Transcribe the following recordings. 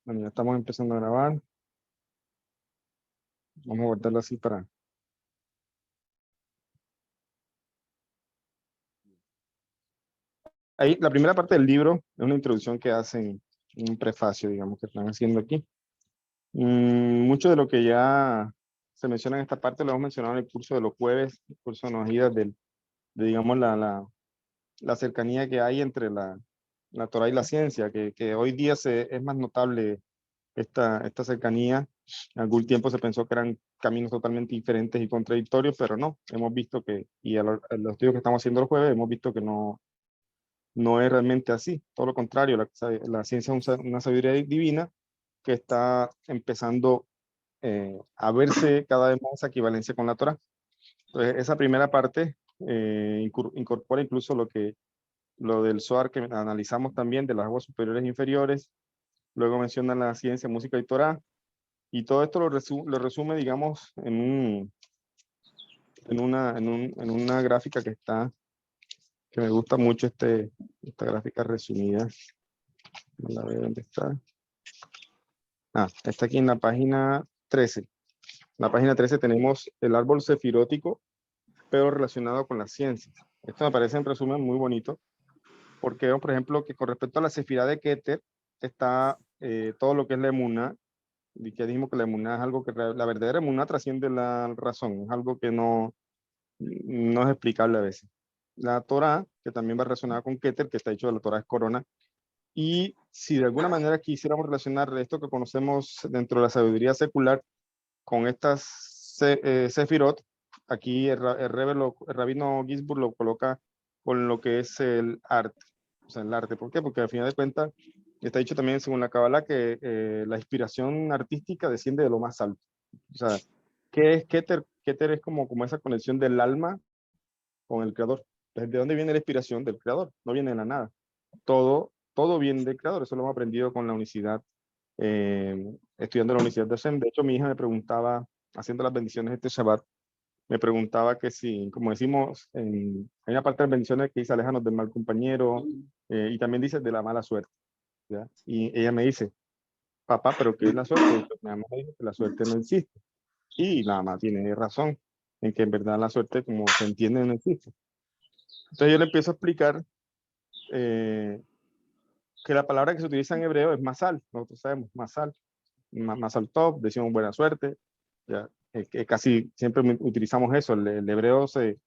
Bueno, ya estamos empezando a grabar. Vamos a guardarlo así para... Ahí, la primera parte del libro es una introducción que hacen, un prefacio, digamos, que están haciendo aquí. Mucho de lo que ya se menciona en esta parte lo hemos mencionado en el curso de los jueves, el curso de nos de, digamos, la cercanía que hay entre la Torah y la ciencia, que hoy día es más notable esta cercanía. En algún tiempo se pensó que eran caminos totalmente diferentes y contradictorios, pero no, hemos visto que, y a los estudios que estamos haciendo el jueves, hemos visto que no es realmente así. Todo lo contrario, la ciencia es una sabiduría divina que está empezando a verse cada vez más esa equivalencia con la Torah. Entonces, esa primera parte incorpora incluso lo del Zohar que analizamos también de las aguas superiores e inferiores. Luego menciona la ciencia, música y Torah. Y todo esto lo resume, digamos, en una gráfica que me gusta mucho, esta gráfica resumida. A ver dónde está. Está aquí en la página 13. En la página 13 tenemos el árbol sefirótico, pero relacionado con las ciencias. Esto me parece en resumen muy bonito, porque vemos, por ejemplo, que con respecto a la sefirá de Keter, está todo lo que es la emuná, y que dijimos que la emuná es algo que la verdadera emuná trasciende la razón, es algo que no es explicable a veces. La Torah, que también va relacionada con Keter, que está hecho de la Torah es corona, y si de alguna manera quisiéramos relacionar esto que conocemos dentro de la sabiduría secular con estas sefirot, aquí el rabino Gisburg lo coloca con lo que es el arte. O sea, el arte. ¿Por qué? Porque al final de cuentas está dicho también según la Kabbalah que la inspiración artística desciende de lo más alto. O sea, ¿qué es Keter? Keter es como esa conexión del alma con el creador. Entonces, ¿de dónde viene la inspiración? Del creador. No viene de la nada. Todo viene del creador. Eso lo hemos aprendido con la unicidad, estudiando en la Universidad de Hashem. De hecho, mi hija me preguntaba, haciendo las bendiciones este Shabbat, me preguntaba que si, como decimos, hay una parte de las bendiciones que dice aléjanos del mal compañero, y también dice de la mala suerte. ¿Ya? Y ella me dice, papá, ¿pero qué es la suerte? Y pues, mi mamá me dijo que la suerte no existe. Y la mamá tiene razón en que en verdad la suerte, como se entiende, no existe. Entonces yo le empiezo a explicar eh, que la palabra que se utiliza en hebreo es masal. Nosotros sabemos masal, masal tov, decimos buena suerte. Ya, que casi siempre utilizamos eso. El hebreo eh,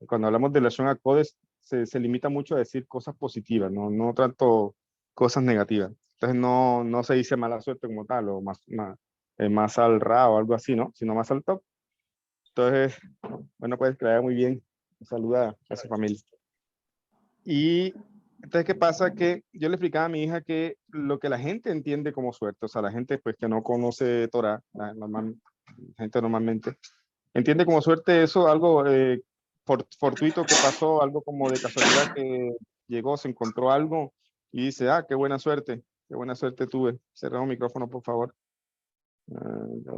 cuando hablamos de la Lashon HaKodesh se limita mucho a decir cosas positivas, no tanto cosas negativas. Entonces no se dice mala suerte como tal, o más al ra o algo así, ¿no? Sino más al top. Entonces, bueno, pues que le vaya muy bien. Saluda a su familia. Y entonces, ¿qué pasa? Que yo le explicaba a mi hija que lo que la gente entiende como suerte, o sea, la gente pues que no conoce Torah, gente normalmente, entiende como suerte eso, algo fortuito que pasó, algo como de casualidad que llegó, se encontró algo y dice, qué buena suerte tuve. Cerramos el micrófono, por favor.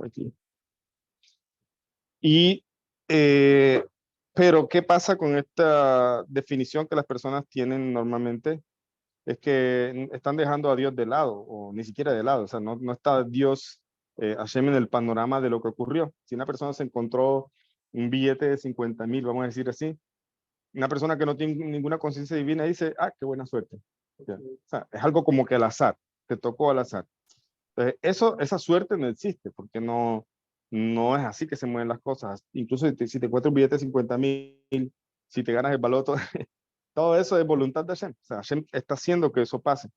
Aquí. Y, eh, pero, ¿qué pasa con esta definición que las personas tienen normalmente? Es que están dejando a Dios de lado, o ni siquiera de lado, o sea, no está Dios, Hashem en el panorama de lo que ocurrió. Si una persona se encontró un billete de 50,000, vamos a decir así, una persona que no tiene ninguna conciencia divina dice, qué buena suerte. Ya. O sea, es algo como que al azar, te tocó al azar. Entonces, esa suerte no existe, porque no es así que se mueven las cosas. Incluso si te encuentras un billete de 50,000, si te ganas el baloto, todo eso es voluntad de Hashem. O sea, Hashem está haciendo que eso pase.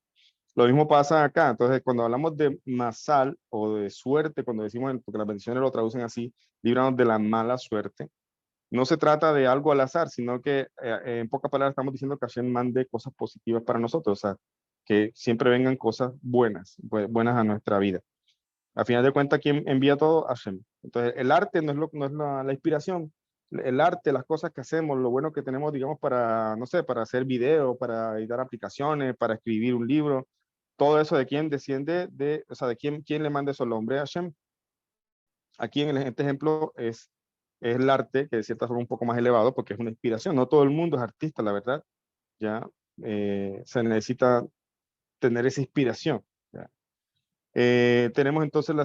Lo mismo pasa acá. Entonces, cuando hablamos de masal o de suerte, cuando decimos, porque las bendiciones lo traducen así, líbranos de la mala suerte, no se trata de algo al azar, sino que en pocas palabras estamos diciendo que Hashem mande cosas positivas para nosotros, o sea, que siempre vengan cosas buenas, buenas a nuestra vida. Al final de cuentas, ¿quién envía todo? Hashem. Entonces, el arte no es la inspiración. El arte, las cosas que hacemos, lo bueno que tenemos, digamos, para, no sé, para hacer videos, para editar aplicaciones, para escribir un libro, todo eso de quién desciende o sea, de quién le manda eso al hombre, Hashem. Aquí en este ejemplo es el arte, que de cierta forma es un poco más elevado, porque es una inspiración. No todo el mundo es artista, la verdad. Ya se necesita tener esa inspiración. ¿ya? Tenemos entonces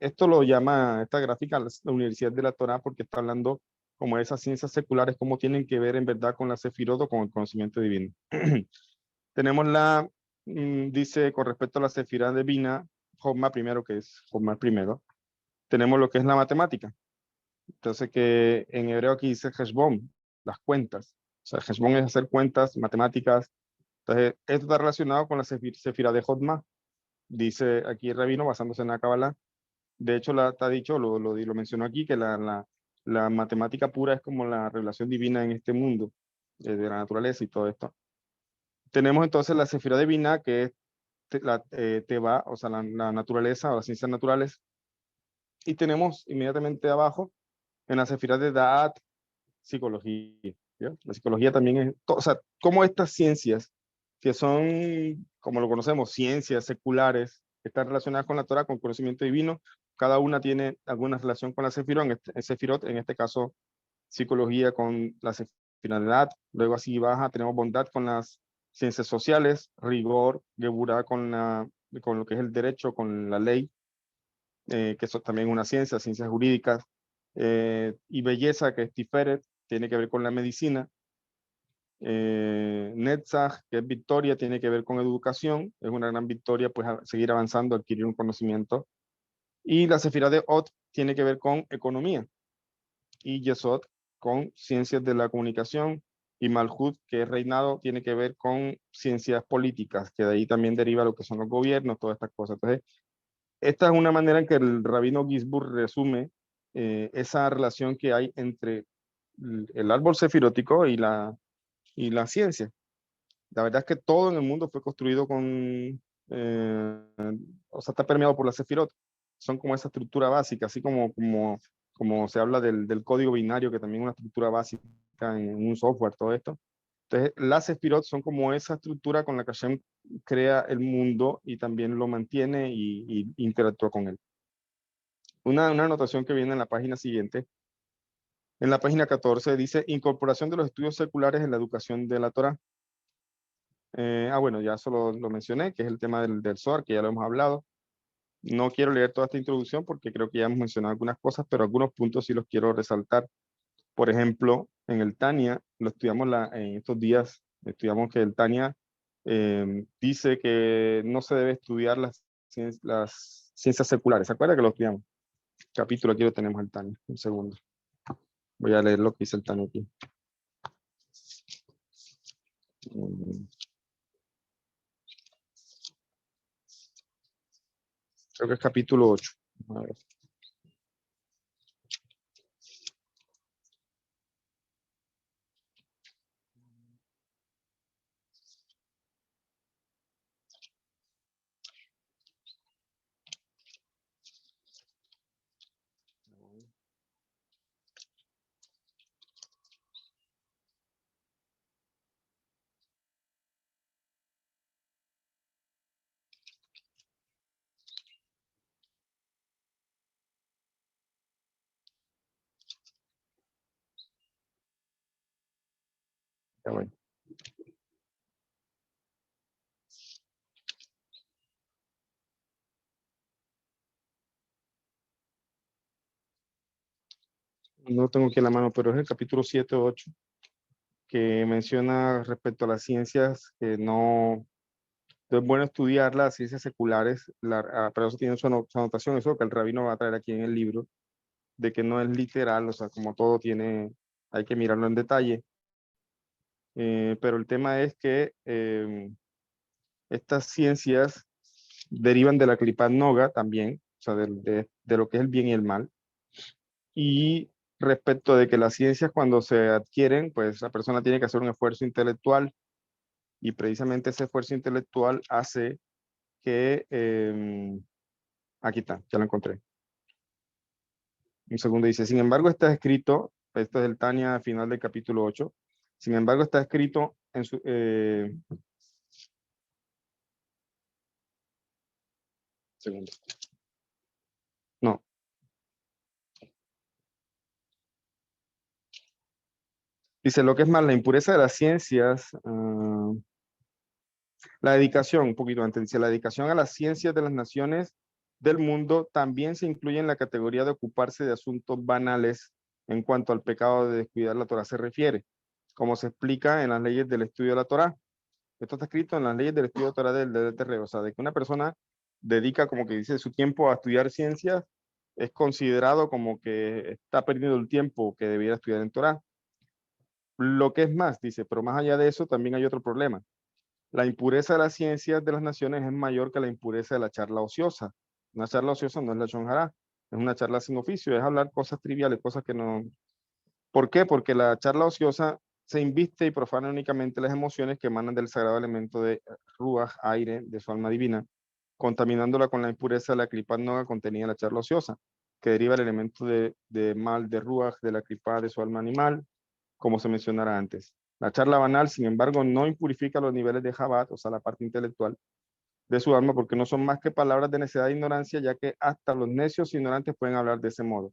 esto lo llama, esta gráfica, la Universidad de la Torá, porque está hablando como de esas ciencias seculares, cómo tienen que ver en verdad con la Sefirot o con el conocimiento divino. Tenemos dice, con respecto a la Sefirá divina, Joma primero, que es Joma primero, tenemos lo que es la matemática. Entonces, que en hebreo aquí dice Heshbon, las cuentas. O sea, Heshbon es hacer cuentas, matemáticas. Entonces, esto está relacionado con la Sefirá de Jotma, dice aquí el rabino, basándose en la Kabbalah. De hecho, está dicho, lo mencionó aquí, que la matemática pura es como la revelación divina en este mundo, de la naturaleza y todo esto. Tenemos entonces la Sefirá divina, que es la Teba, o sea, la naturaleza o las ciencias naturales. Y tenemos inmediatamente abajo, en la Sefirá de Da'at, psicología. ¿Ya? La psicología también es, o sea, como estas ciencias, que son, como lo conocemos, ciencias seculares, que están relacionadas con la Torah, con conocimiento divino, cada una tiene alguna relación con la Sefirot, en este caso, psicología con la Sefirot, luego así baja, tenemos bondad con las ciencias sociales, rigor, Geburah con lo que es el derecho, con la ley, que eso también es una ciencia, ciencias jurídicas, y belleza, que es Tiferet, tiene que ver con la medicina. Netzach, que es victoria, tiene que ver con educación, es una gran victoria, pues seguir avanzando, adquirir un conocimiento. Y la Sefirá de Ot tiene que ver con economía, y Yesod con ciencias de la comunicación, y Malhut, que es reinado, tiene que ver con ciencias políticas, que de ahí también deriva lo que son los gobiernos, todas estas cosas. Entonces, esta es una manera en que el rabino Gisburg resume esa relación que hay entre el árbol sefirótico y la ciencia. La verdad es que todo en el mundo fue construido o sea, está permeado por la sefirot. Son como esa estructura básica, así como se habla del código binario, que también es una estructura básica en un software, todo esto. Entonces, las sefirot son como esa estructura con la que Hashem crea el mundo y también lo mantiene y interactúa con él. Una anotación que viene en la página siguiente, en la página 14, dice incorporación de los estudios seculares en la educación de la Torah. Bueno, ya solo lo mencioné, que es el tema del Zohar, que ya lo hemos hablado. No quiero leer toda esta introducción porque creo que ya hemos mencionado algunas cosas, pero algunos puntos sí los quiero resaltar. Por ejemplo, en el Tania, lo estudiamos en estos días, estudiamos que el Tania dice que no se debe estudiar las ciencias seculares. ¿Se acuerda que lo estudiamos? Capítulo, aquí lo tenemos el Tania. Un segundo. Voy a leer lo que dice el Tania aquí. Mm, Creo que es capítulo 8. A ver. Ya voy. No tengo aquí en la mano, pero es el capítulo 7 o 8 que menciona respecto a las ciencias que no es bueno estudiar las ciencias seculares, pero eso tiene su anotación, eso que el rabino va a traer aquí en el libro, de que no es literal, o sea, como todo tiene, hay que mirarlo en detalle. Pero el tema es que estas ciencias derivan de la Klipat Noga también, o sea, de lo que es el bien y el mal. Y respecto de que las ciencias cuando se adquieren, pues la persona tiene que hacer un esfuerzo intelectual y precisamente ese esfuerzo intelectual hace que, aquí está, ya lo encontré. Un segundo dice, sin embargo está escrito, esto es el Tania final del capítulo 8, sin embargo está escrito en su... segundo, no, dice lo que es más la impureza de las ciencias, La dedicación, un poquito antes, dice, la dedicación a las ciencias de las naciones del mundo también se incluye en la categoría de ocuparse de asuntos banales en cuanto al pecado de descuidar la Torá se refiere, como se explica en las leyes del estudio de la Torá. Esto está escrito en las leyes del estudio de Torah del Terreo, o sea, de que una persona dedica, como que dice, su tiempo a estudiar ciencias, es considerado como que está perdiendo el tiempo que debiera estudiar en Torah. Lo que es más, dice, pero más allá de eso también hay otro problema. La impureza de las ciencias de las naciones es mayor que la impureza de la charla ociosa. Una charla ociosa no es la shonjara, es una charla sin oficio, es hablar cosas triviales, cosas que no... ¿Por qué? Porque la charla ociosa se inviste y profana únicamente las emociones que emanan del sagrado elemento de ruach, aire, de su alma divina, contaminándola con la impureza de la clipa noga contenida en la charla ociosa, que deriva el elemento de mal, de ruach, de la clipa de su alma animal, como se mencionara antes. La charla banal, sin embargo, no impurifica los niveles de Jabat, o sea, la parte intelectual de su alma, porque no son más que palabras de necedad e ignorancia, ya que hasta los necios ignorantes pueden hablar de ese modo.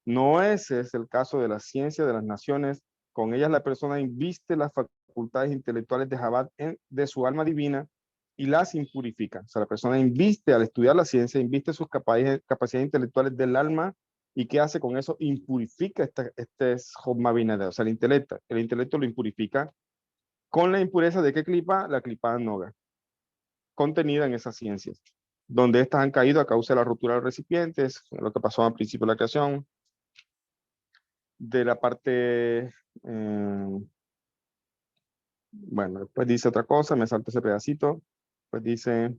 No ese es el caso de la ciencia de las naciones. Con ellas la persona inviste las facultades intelectuales de Jabat de su alma divina y las impurifica. O sea, la persona inviste al estudiar la ciencia, inviste sus capacidades intelectuales del alma y ¿qué hace con eso? Impurifica este Jomabinada, o sea, el intelecto lo impurifica con la impureza de qué clipa, la clipa noga, contenida en esas ciencias, donde estas han caído a causa de la ruptura de los recipientes, lo que pasó al principio de la creación, de la parte, bueno, después dice otra cosa, me salto ese pedacito, pues dice,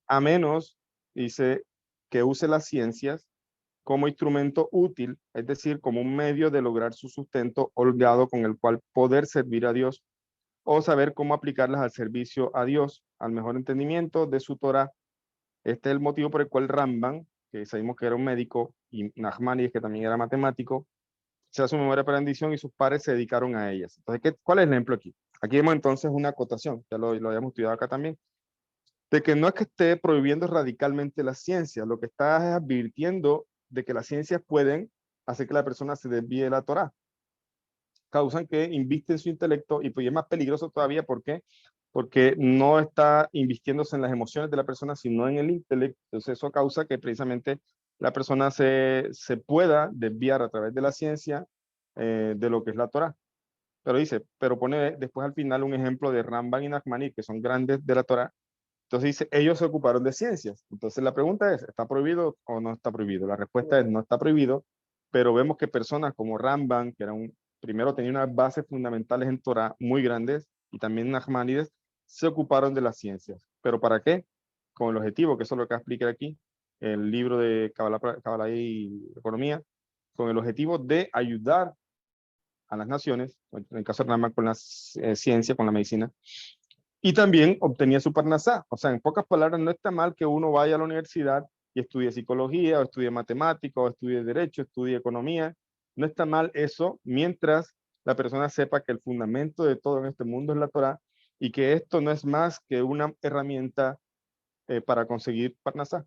a menos, dice, que use las ciencias como instrumento útil, es decir, como un medio de lograr su sustento holgado con el cual poder servir a Dios o saber cómo aplicarlas al servicio a Dios, al mejor entendimiento de su Torah. Este es el motivo por el cual Rambam, que sabemos que era un médico, y Nachmanides, que también era matemático, se hace su memoria para bendición y sus padres se dedicaron a ellas. Entonces, ¿cuál es el ejemplo aquí? Aquí vemos entonces una acotación, ya lo habíamos estudiado acá también, de que no es que esté prohibiendo radicalmente la ciencia, lo que está es advirtiendo de que las ciencias pueden hacer que la persona se desvíe de la Torá, causan que inviste en su intelecto y pues es más peligroso todavía, ¿por qué? Porque no está invistiéndose en las emociones de la persona, sino en el intelecto. Entonces eso causa que precisamente la persona se pueda desviar a través de la ciencia de lo que es la Torá. Pero dice, pero pone después al final un ejemplo de Ramban y Nachmani, que son grandes de la Torá. Entonces dice, ellos se ocuparon de ciencias. Entonces la pregunta es, ¿está prohibido o no está prohibido? La respuesta es, no está prohibido, pero vemos que personas como Ramban, que era primero tenía unas bases fundamentales en Torah muy grandes, y también Nachmanides, se ocuparon de las ciencias. ¿Pero para qué? Con el objetivo, que eso es lo que explica aquí, el libro de Kabbalah y Economía, con el objetivo de ayudar a las naciones, en el caso de Ramban con la ciencia, con la medicina, y también obtenía su parnasá. O sea, en pocas palabras, no está mal que uno vaya a la universidad y estudie psicología, o estudie matemática, o estudie derecho, estudie economía. No está mal eso mientras la persona sepa que el fundamento de todo en este mundo es la Torá y que esto no es más que una herramienta para conseguir parnasá.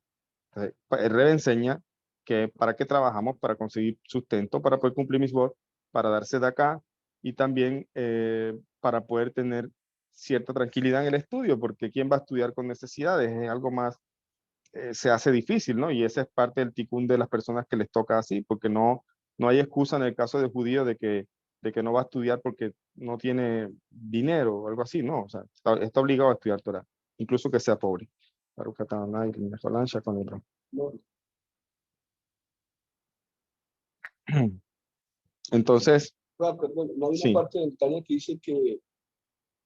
Entonces, el Rebbe enseña que para qué trabajamos, para conseguir sustento, para poder cumplir mis votos, para darse de acá y también para poder tener cierta tranquilidad en el estudio, porque ¿quién va a estudiar con necesidades? Es algo más, se hace difícil, ¿no? Y esa es parte del ticún de las personas que les toca así, porque no hay excusa en el caso de judío de que no va a estudiar porque no tiene dinero o algo así, ¿no? O sea, está obligado a estudiar Torah, incluso que sea pobre. Baruch atah Adonai, Le'olam Shakon Abraham. Entonces, Perdón, no hay una sí, parte del Tania que dice que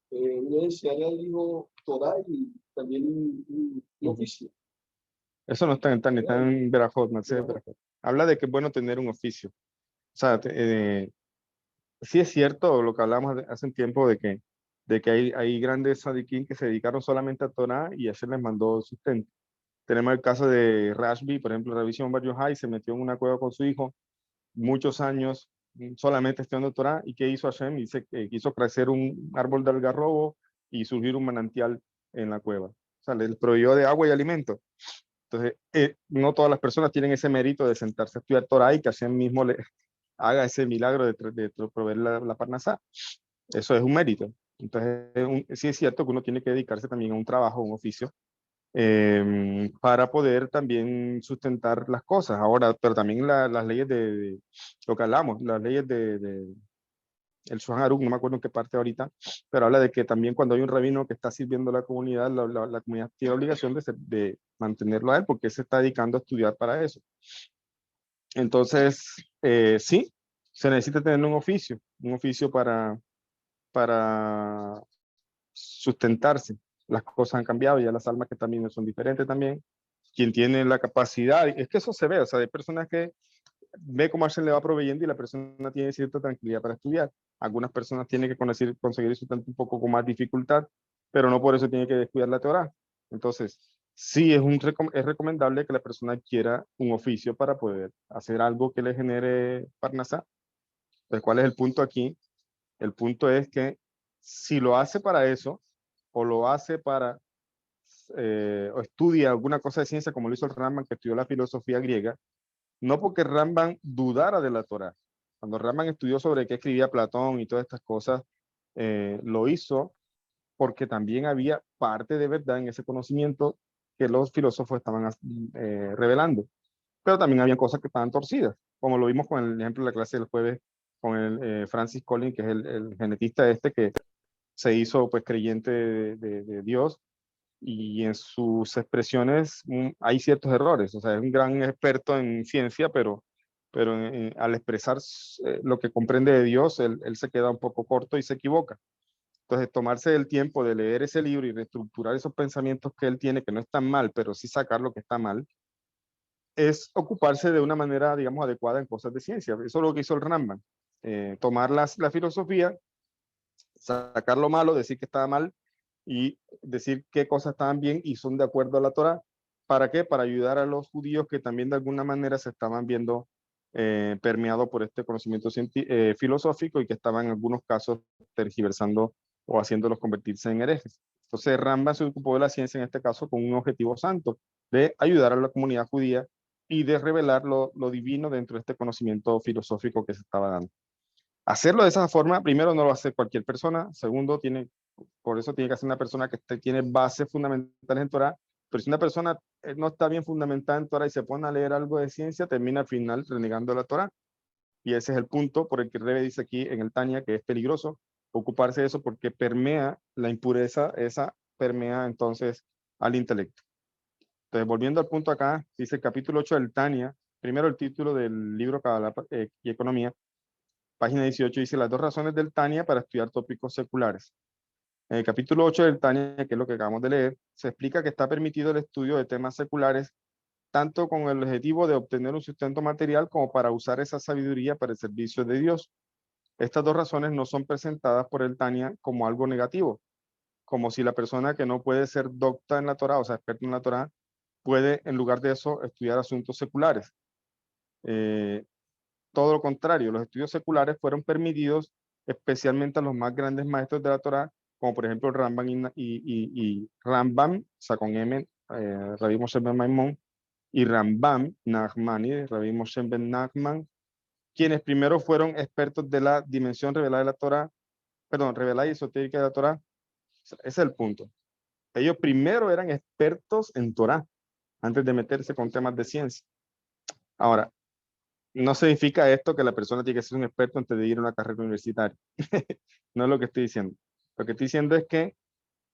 uno desearía al hijo Torah y también un oficio. eso no está en Tani, está en Berajot, Matse Berajot. Habla de que es bueno tener un oficio. O sea, sí es cierto lo que hablamos hace un tiempo de que hay grandes sadiquín que se dedicaron solamente a Torah y Hashem les mandó sustento. Tenemos el caso de Rashbi, por ejemplo, Rabbi Shimon Bar Yochai se metió en una cueva con su hijo muchos años solamente estudiando Torah. ¿Y qué hizo Hashem? Dice que quiso crecer un árbol de algarrobo y surgir un manantial en la cueva. O sea, les proveyó de agua y alimento. Entonces, no todas las personas tienen ese mérito de sentarse a estudiar Torah y que Hashem mismo haga ese milagro de proveer la parnasá. Eso es un mérito. Entonces, sí es cierto que uno tiene que dedicarse también a un trabajo, a un oficio, para poder también sustentar las cosas. Ahora, pero también las leyes de lo que hablamos, las leyes de el Shulchan Aruch, no me acuerdo en qué parte ahorita, pero habla de que también cuando hay un rabino que está sirviendo a la comunidad, la comunidad tiene la obligación de mantenerlo a él, porque él se está dedicando a estudiar para eso. Entonces, sí, se necesita tener un oficio para sustentarse. Las cosas han cambiado, ya las almas que también son diferentes también. Quien tiene la capacidad, es que eso se ve, o sea, hay personas que ve cómo se le va proveyendo y la persona tiene cierta tranquilidad para estudiar. Algunas personas tienen que conseguir el sustento un poco con más dificultad, pero no por eso tiene que descuidar la Torah. Entonces, sí es recomendable que la persona adquiera un oficio para poder hacer algo que le genere parnasá. Entonces, ¿cuál es el punto aquí? El punto es que si lo hace para eso, o lo hace para, o estudia alguna cosa de ciencia, como lo hizo el Rambam, que estudió la filosofía griega, no porque Rambam dudara de la Torá. Cuando Rambam estudió sobre qué escribía Platón y todas estas cosas, lo hizo porque también había parte de verdad en ese conocimiento que los filósofos estaban revelando. Pero también había cosas que estaban torcidas, como lo vimos con el ejemplo de la clase del jueves con el Francis Collins, que es el genetista este que se hizo pues creyente de Dios, y en sus expresiones hay ciertos errores. O sea, es un gran experto en ciencia, pero al expresar lo que comprende de Dios, él se queda un poco corto y se equivoca. Entonces, tomarse el tiempo de leer ese libro y reestructurar esos pensamientos que él tiene, que no están mal, pero sí sacar lo que está mal, es ocuparse de una manera, digamos, adecuada en cosas de ciencia. Eso es lo que hizo el Rambam. Tomar la filosofía, sacar lo malo, decir que estaba mal y decir qué cosas estaban bien y son de acuerdo a la Torah. ¿Para qué? Para ayudar a los judíos que también de alguna manera se estaban viendo permeados por este conocimiento filosófico y que estaban en algunos casos tergiversando o haciéndolos convertirse en herejes. Entonces Rambam se ocupó de la ciencia en este caso con un objetivo santo, de ayudar a la comunidad judía y de revelar lo divino dentro de este conocimiento filosófico que se estaba dando. Hacerlo de esa forma, primero no lo hace cualquier persona, segundo, por eso tiene que ser una persona que tiene bases fundamentales en Torah, pero si una persona no está bien fundamentada en Torah y se pone a leer algo de ciencia, termina al final renegando la Torah. Y ese es el punto por el que Rebe dice aquí en el Tania que es peligroso ocuparse de eso porque permea la impureza, esa permea entonces al intelecto. Entonces, volviendo al punto acá, dice el capítulo 8 del Tania, primero el título del libro Kabbalah y Economía, página 18, dice las dos razones del Tania para estudiar tópicos seculares. En el capítulo 8 del Tania, que es lo que acabamos de leer, se explica que está permitido el estudio de temas seculares tanto con el objetivo de obtener un sustento material como para usar esa sabiduría para el servicio de Dios. Estas dos razones no son presentadas por el Tania como algo negativo, como si la persona que no puede ser docta en la Torah, o sea, experta en la Torah, puede en lugar de eso estudiar asuntos seculares. Eh, Todo lo contrario, los estudios seculares fueron permitidos especialmente a los más grandes maestros de la Torá, como por ejemplo Rambam y Rambam, o sea, con M, Rabbi Moshe ben Maimón, y Rambam Nachmani, Rabbi Moshe ben Nachman, quienes primero fueron expertos de la dimensión revelada de la Torá, perdón, revelada y esotérica de la Torá. Ese es el punto. Ellos primero eran expertos en Torá, antes de meterse con temas de ciencia. Ahora, no significa esto que la persona tiene que ser un experto antes de ir a una carrera universitaria. No es lo que estoy diciendo. Lo que estoy diciendo es que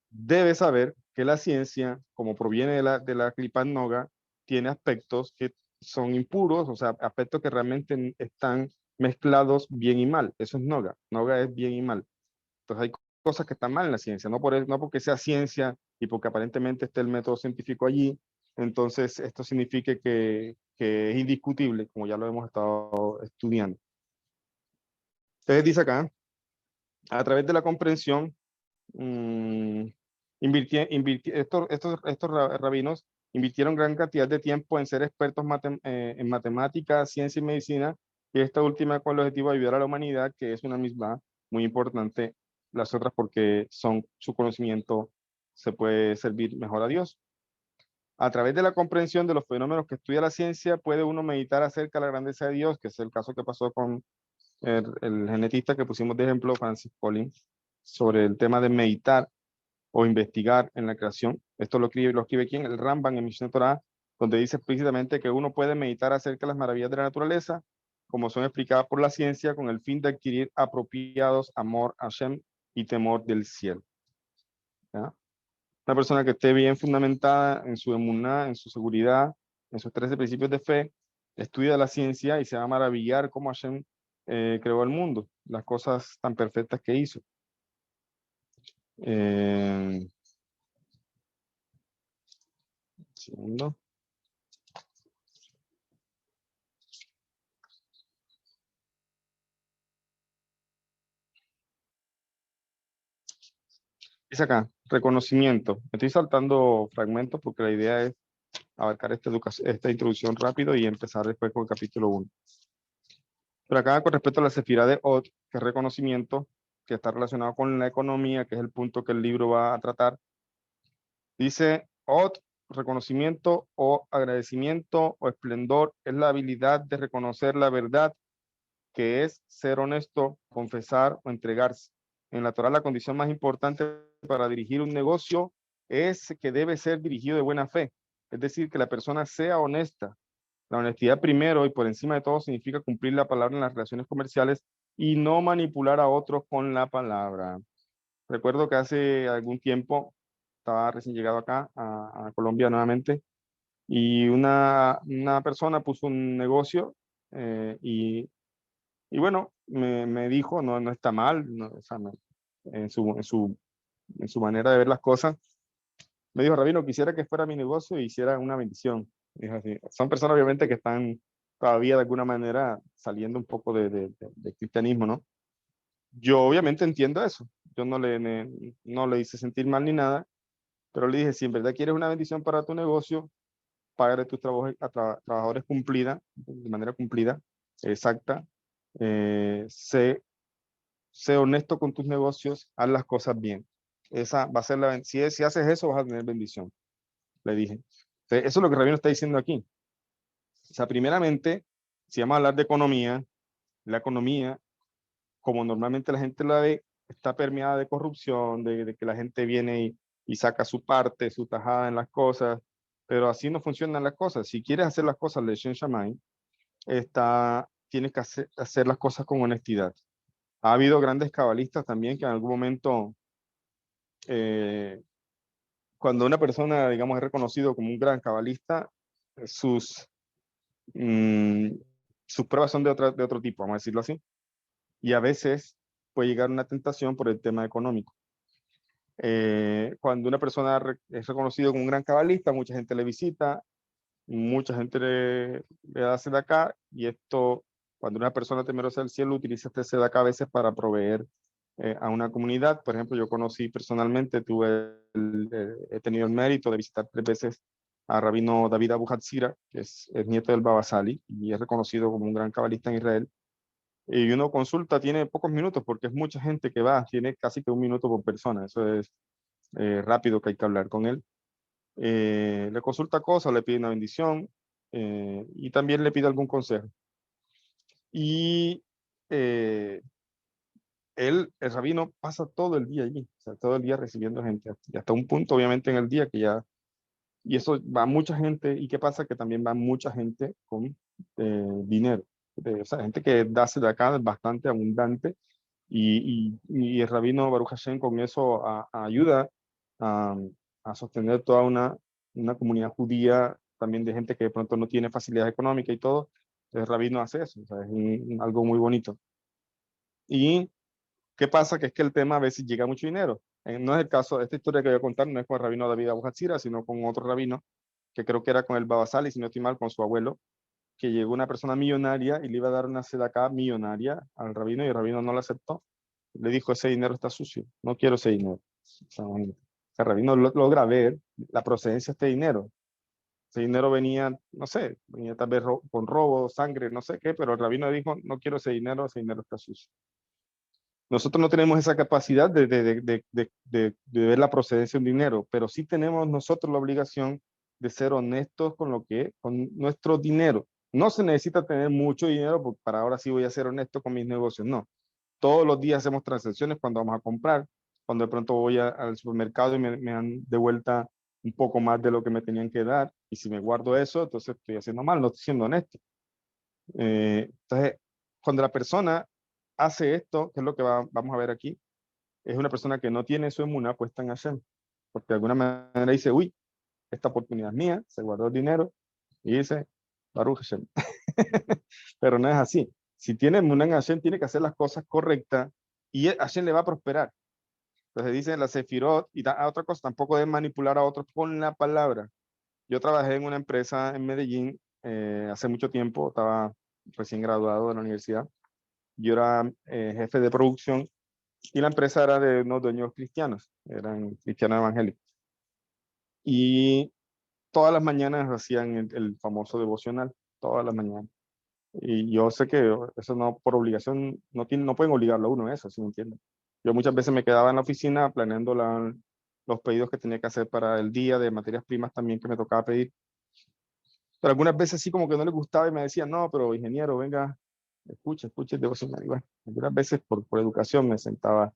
debe saber que la ciencia, como proviene de la Klipat Noga, tiene aspectos que son impuros, o sea, aspectos que realmente están mezclados bien y mal. Eso es Noga. Noga es bien y mal. Entonces hay cosas que están mal en la ciencia, no porque sea ciencia y porque aparentemente esté el método científico allí, entonces esto significa que es indiscutible, como ya lo hemos estado estudiando. Entonces dice acá, a través de la comprensión, mmm, estos rabinos invirtieron gran cantidad de tiempo en ser expertos en matemáticas, ciencia y medicina, y esta última con el objetivo de ayudar a la humanidad, que es una misma muy importante, las otras porque su conocimiento se puede servir mejor a Dios. A través de la comprensión de los fenómenos que estudia la ciencia, puede uno meditar acerca de la grandeza de Dios, que es el caso que pasó con el genetista que pusimos de ejemplo, Francis Collins, sobre el tema de meditar o investigar en la creación. Esto lo escribe aquí en el Rambam, en Mishneh Torah, donde dice explícitamente que uno puede meditar acerca de las maravillas de la naturaleza, como son explicadas por la ciencia, con el fin de adquirir apropiados amor a Hashem y temor del cielo. ¿Ya? Una persona que esté bien fundamentada en su emuná, en su seguridad, en sus 13 principios de fe, estudia la ciencia y se va a maravillar cómo Hashem creó el mundo, las cosas tan perfectas que hizo. Segundo. Dice acá, reconocimiento. Estoy saltando fragmentos porque la idea es abarcar esta introducción rápido y empezar después con el capítulo 1. Pero acá con respecto a la sefirá de Od, que es reconocimiento, que está relacionado con la economía, que es el punto que el libro va a tratar, dice Od, reconocimiento o agradecimiento o esplendor, es la habilidad de reconocer la verdad, que es ser honesto, confesar o entregarse. En la Torah, la condición más importante para dirigir un negocio es que debe ser dirigido de buena fe, es decir, que la persona sea honesta. La honestidad primero y por encima de todo significa cumplir la palabra en las relaciones comerciales y no manipular a otros con la palabra. Recuerdo que hace algún tiempo estaba recién llegado acá a Colombia nuevamente y una persona puso un negocio y bueno, me dijo, no está mal, no, o sea, en su manera de ver las cosas, me dijo, Rabino, quisiera que fuera mi negocio y hiciera una bendición. Dijo así. Son personas obviamente que están todavía de alguna manera saliendo un poco de cristianismo, ¿no? Yo obviamente entiendo eso. Yo no le hice sentir mal ni nada, pero le dije, si en verdad quieres una bendición para tu negocio, págale tus trabajadores cumplida, de manera cumplida, exacta. Sé honesto con tus negocios, haz las cosas bien. Esa va a ser si haces eso, vas a tener bendición, le dije. Entonces, eso es lo que Rabino está diciendo aquí. O sea, primeramente, si vamos a hablar de economía, la economía, como normalmente la gente la ve, está permeada de corrupción, de que la gente viene y saca su parte, su tajada en las cosas, pero así no funcionan las cosas. Si quieres hacer las cosas de Shen Shammai, tienes que hacer las cosas con honestidad. Ha habido grandes cabalistas también que en algún momento, eh, cuando una persona, digamos, es reconocido como un gran cabalista, sus, mm, sus pruebas son de otro tipo, vamos a decirlo así. Y a veces puede llegar una tentación por el tema económico. Cuando una persona es reconocido como un gran cabalista, mucha gente le visita, mucha gente le hace de acá, y esto, cuando una persona temerosa del cielo utiliza este sedacá a veces para proveer a una comunidad. Por ejemplo, yo conocí personalmente, he tenido el mérito de visitar 3 veces a Rabino David Abu Hatzira, que es el nieto del Baba Sali, y es reconocido como un gran cabalista en Israel. Y uno consulta, tiene pocos minutos, porque es mucha gente que va, tiene casi que 1 minuto por persona, eso es rápido que hay que hablar con él. Le consulta cosas, le pide una bendición y también le pide algún consejo. Y eh, el rabino pasa todo el día allí, o sea, todo el día recibiendo gente, y hasta un punto obviamente en el día que ya, y eso va mucha gente, y qué pasa que también va mucha gente con dinero, o sea, gente que da de acá bastante abundante, y el rabino Baruch Hashem con eso ayuda a, a sostener toda una comunidad judía, también de gente que de pronto no tiene facilidad económica y todo. El rabino hace eso, o sea, es algo muy bonito. Y ¿qué pasa? Que es que el tema a veces llega mucho dinero. No es el caso, esta historia que voy a contar no es con el rabino David Abu Hatzira, sino con otro rabino, que creo que era con el Baba Sali, si no estoy mal, con su abuelo, que llegó una persona millonaria y le iba a dar una sedacá millonaria al rabino, y el rabino no la aceptó. Le dijo, ese dinero está sucio, no quiero ese dinero. O sea, el rabino logra ver la procedencia de este dinero. Ese dinero venía, no sé, venía tal vez con robo, sangre, no sé qué, pero el rabino dijo, no quiero ese dinero está sucio. Nosotros no tenemos esa capacidad de ver la procedencia de un dinero, pero sí tenemos nosotros la obligación de ser honestos con nuestro dinero. No se necesita tener mucho dinero porque para ahora sí voy a ser honesto con mis negocios. No. Todos los días hacemos transacciones cuando vamos a comprar, cuando de pronto voy al supermercado y me dan de vuelta un poco más de lo que me tenían que dar. Y si me guardo eso, entonces estoy haciendo mal, no estoy siendo honesto. Entonces, cuando la persona hace esto, que es lo que vamos a ver aquí, es una persona que no tiene su emuna puesta en Hashem, porque de alguna manera dice, uy, esta oportunidad es mía, se guardó el dinero y dice, Baruch Hashem. Pero no es así. Si tiene emuna en Hashem, tiene que hacer las cosas correctas y Hashem le va a prosperar. Entonces dice la Sefirot, y otra cosa, tampoco debe manipular a otros con la palabra. Yo trabajé en una empresa en Medellín hace mucho tiempo, estaba recién graduado de la universidad. Yo era jefe de producción y la empresa era de unos dueños cristianos, eran cristianos evangélicos. Y todas las mañanas hacían el famoso devocional, todas las mañanas. Y yo sé que eso no, por obligación, no pueden obligarlo a uno a eso, ¿sí me entienden? Yo muchas veces me quedaba en la oficina planeando los pedidos que tenía que hacer para el día, de materias primas también que me tocaba pedir. Pero algunas veces sí como que no les gustaba y me decían, no, pero ingeniero, venga, escuche el devocional. Y bueno, algunas veces por educación me sentaba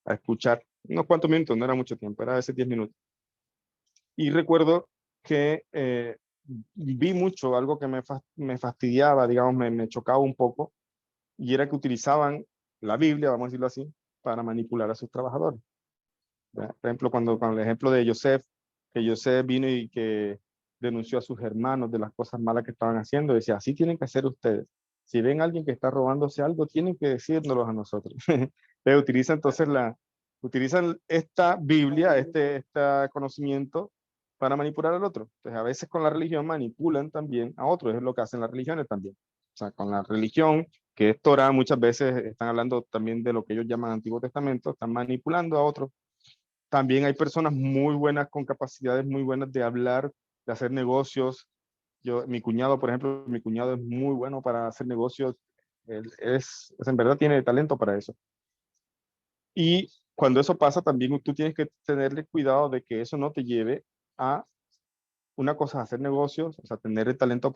a escuchar unos cuantos minutos, no era mucho tiempo, era a veces 10 minutos. Y recuerdo que vi mucho, algo que me fastidiaba, digamos, me chocaba un poco, y era que utilizaban la Biblia, vamos a decirlo así, para manipular a sus trabajadores. ¿Ya? Por ejemplo, con el ejemplo de Joseph, que Joseph vino y que denunció a sus hermanos de las cosas malas que estaban haciendo, decía, así tienen que hacer ustedes. Si ven a alguien que está robándose algo, tienen que decírnoslo a nosotros. Pero utilizan esta Biblia, este conocimiento para manipular al otro. Entonces, a veces con la religión manipulan también a otros, es lo que hacen las religiones también. O sea, con la religión, que es Torah, muchas veces están hablando también de lo que ellos llaman Antiguo Testamento, están manipulando a otros. También hay personas muy buenas, con capacidades muy buenas de hablar, de hacer negocios. Mi cuñado, por ejemplo, mi cuñado es muy bueno para hacer negocios. Él en verdad tiene talento para eso. Y cuando eso pasa, también tú tienes que tenerle cuidado de que eso no te lleve a una cosa, hacer negocios, o sea, tener el talento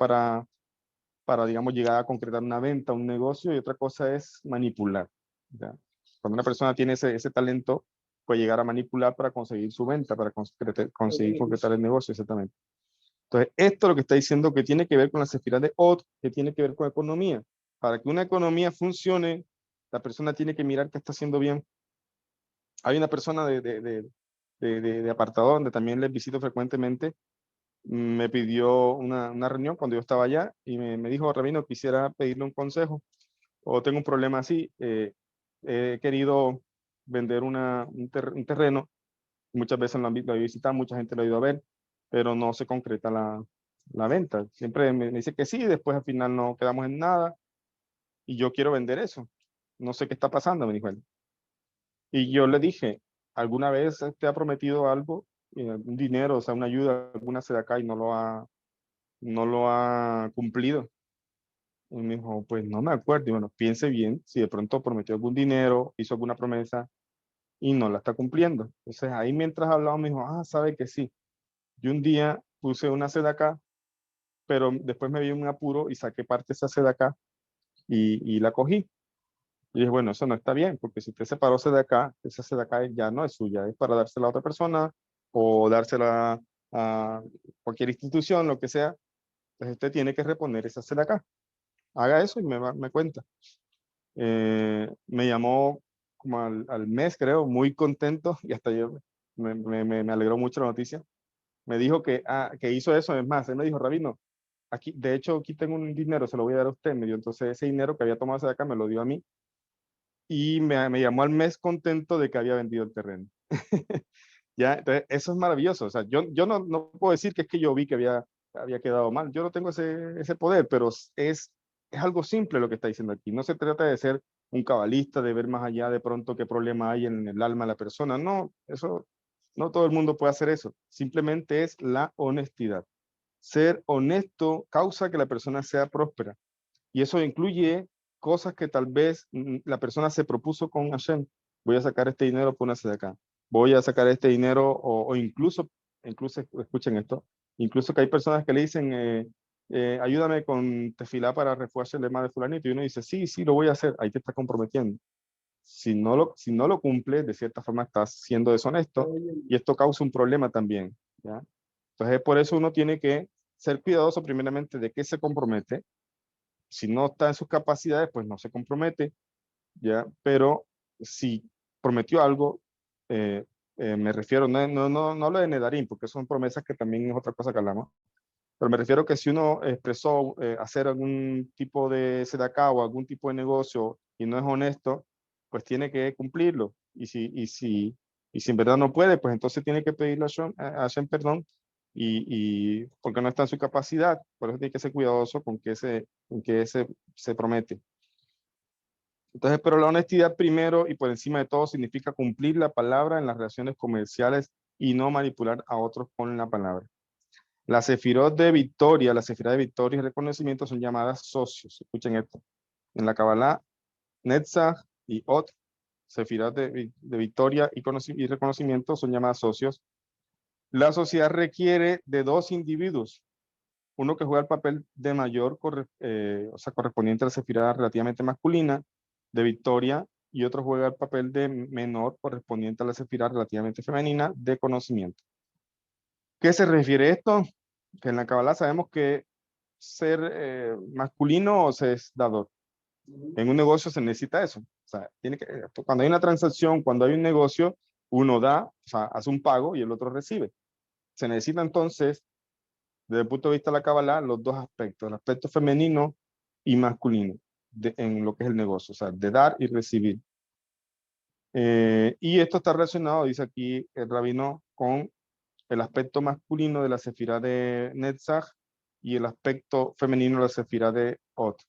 digamos, llegar a concretar una venta, un negocio, y otra cosa es manipular. ¿Ya? Cuando una persona tiene ese talento, puede llegar a manipular para conseguir su venta, para conseguir concretar el negocio, exactamente. Entonces, esto lo que está diciendo que tiene que ver con la sefirá de Od, que tiene que ver con economía. Para que una economía funcione, la persona tiene que mirar qué está haciendo bien. Hay una persona de apartado donde también les visito frecuentemente, me pidió una reunión cuando yo estaba allá y me dijo, Rabino, quisiera pedirle un consejo o tengo un problema así. He querido vender un terreno, muchas veces lo he visitado, mucha gente lo ha ido a ver, pero no se concreta la venta. Siempre me dice que sí, después al final no quedamos en nada y yo quiero vender eso. No sé qué está pasando, me dijo él. Y yo le dije, ¿alguna vez te ha prometido algo, un dinero, o sea, una ayuda, alguna de acá y no lo ha cumplido? Y me dijo, pues no me acuerdo. Y bueno, piense bien si de pronto prometió algún dinero, hizo alguna promesa y no la está cumpliendo. Entonces ahí mientras hablaba me dijo, sabe que sí. Yo un día puse una acá, pero después me vi en un apuro y saqué parte de esa acá y la cogí. Y dije, bueno, eso no está bien, porque si usted separó acá, esa acá ya no es suya, es para dársela a otra persona o dársela a cualquier institución, lo que sea. Entonces usted tiene que reponer esa acá. Haga eso y me cuenta. Me llamó como al mes, creo, muy contento y hasta yo me alegró mucho la noticia. Me dijo que hizo eso, es más, él me dijo, Rabino, aquí, de hecho, aquí tengo un dinero, se lo voy a dar a usted. Me dio entonces ese dinero que había tomado de acá, me lo dio a mí y me llamó al mes contento de que había vendido el terreno. Ya, entonces, eso es maravilloso. O sea, yo no puedo decir que es que yo vi que había quedado mal. Yo no tengo ese poder, pero es algo simple lo que está diciendo aquí. No se trata de ser un cabalista, de ver más allá de pronto qué problema hay en el alma de la persona. No, eso, no todo el mundo puede hacer eso. Simplemente es la honestidad. Ser honesto causa que la persona sea próspera. Y eso incluye cosas que tal vez la persona se propuso con Hashem. Voy a sacar este dinero por una acá. Voy a sacar este dinero o incluso escuchen esto, Incluso que hay personas que le dicen, ayúdame con tefilá para refuerzo el lema de fulanito, y uno dice, sí, sí, lo voy a hacer, ahí te está comprometiendo. Si no lo cumple, de cierta forma estás siendo deshonesto, y esto causa un problema también, ¿ya? Entonces, por eso uno tiene que ser cuidadoso primeramente de qué se compromete. Si no está en sus capacidades, pues no se compromete, ¿ya? Pero si prometió algo, me refiero, no hablo de Nedarim, porque son promesas que también es otra cosa que hablamos, pero me refiero que si uno expresó hacer algún tipo de sedacá o algún tipo de negocio y no es honesto, pues tiene que cumplirlo. Y si en verdad no puede, pues entonces tiene que pedirle a Hashem perdón, porque no está en su capacidad. Por eso tiene que ser cuidadoso con qué se promete. Entonces, pero la honestidad primero y por encima de todo significa cumplir la palabra en las relaciones comerciales y no manipular a otros con la palabra. Las sefirot de victoria, las sefirot de victoria y reconocimiento son llamadas socios. Escuchen esto. En la Kabbalah, Netzach y Ot, sefirot de victoria y reconocimiento son llamadas socios. La sociedad requiere de dos individuos. Uno que juega el papel de mayor, correspondiente a la sefirá relativamente masculina, de victoria, y otro juega el papel de menor, correspondiente a la sefirá relativamente femenina, de conocimiento. ¿Qué se refiere esto? Que en la Kabbalah sabemos que ser masculino o ser dador. En un negocio se necesita eso. O sea, cuando hay una transacción, cuando hay un negocio, uno da, o sea, hace un pago y el otro recibe. Se necesita entonces, desde el punto de vista de la Kabbalah, los dos aspectos, el aspecto femenino y masculino en lo que es el negocio, o sea, de dar y recibir. Y esto está relacionado, dice aquí el rabino, con el aspecto masculino de la sefirá de Netzach y el aspecto femenino de la sefirá de Ot.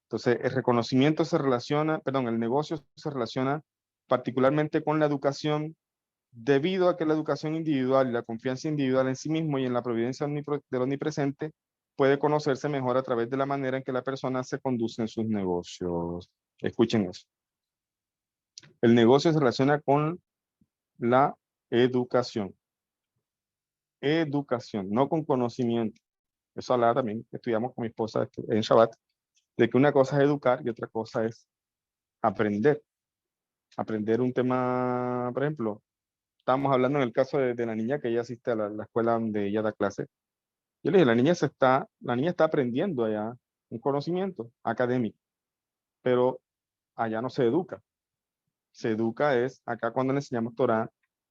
Entonces, el reconocimiento se relaciona, perdón, el negocio se relaciona particularmente con la educación, debido a que la educación individual y la confianza individual en sí mismo y en la providencia del omnipresente puede conocerse mejor a través de la manera en que la persona se conduce en sus negocios. Escuchen eso. El negocio se relaciona con la educación. Educación, no con conocimiento. Eso hablaba también, estudiamos con mi esposa en Shabbat, de que una cosa es educar y otra cosa es aprender. Aprender un tema, por ejemplo, estábamos hablando en el caso de la niña que ella asiste a la escuela donde ella da clase. Yo le dije, la niña está aprendiendo allá un conocimiento académico, pero allá no se educa. Se educa es acá cuando le enseñamos Torah,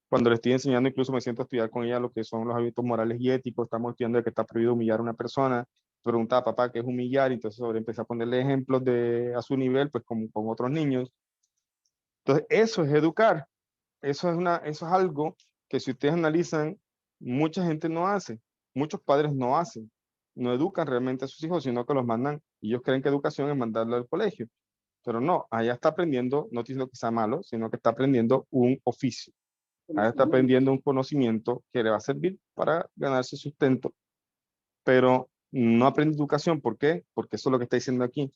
cuando le estoy enseñando, incluso me siento a estudiar con ella lo que son los hábitos morales y éticos, estamos estudiando de que está prohibido humillar a una persona, preguntaba papá qué es humillar, y entonces sobre empecé a ponerle ejemplos a su nivel, pues con otros niños. Entonces, eso es educar. Eso es algo que si ustedes analizan, mucha gente no hace, muchos padres no hacen, no educan realmente a sus hijos, sino que los mandan, y ellos creen que educación es mandarlo al colegio, pero no, allá está aprendiendo, no diciendo que sea malo, sino que está aprendiendo un oficio, allá está aprendiendo un conocimiento que le va a servir para ganarse sustento, pero no aprende educación. ¿Por qué? Porque eso es lo que está diciendo aquí,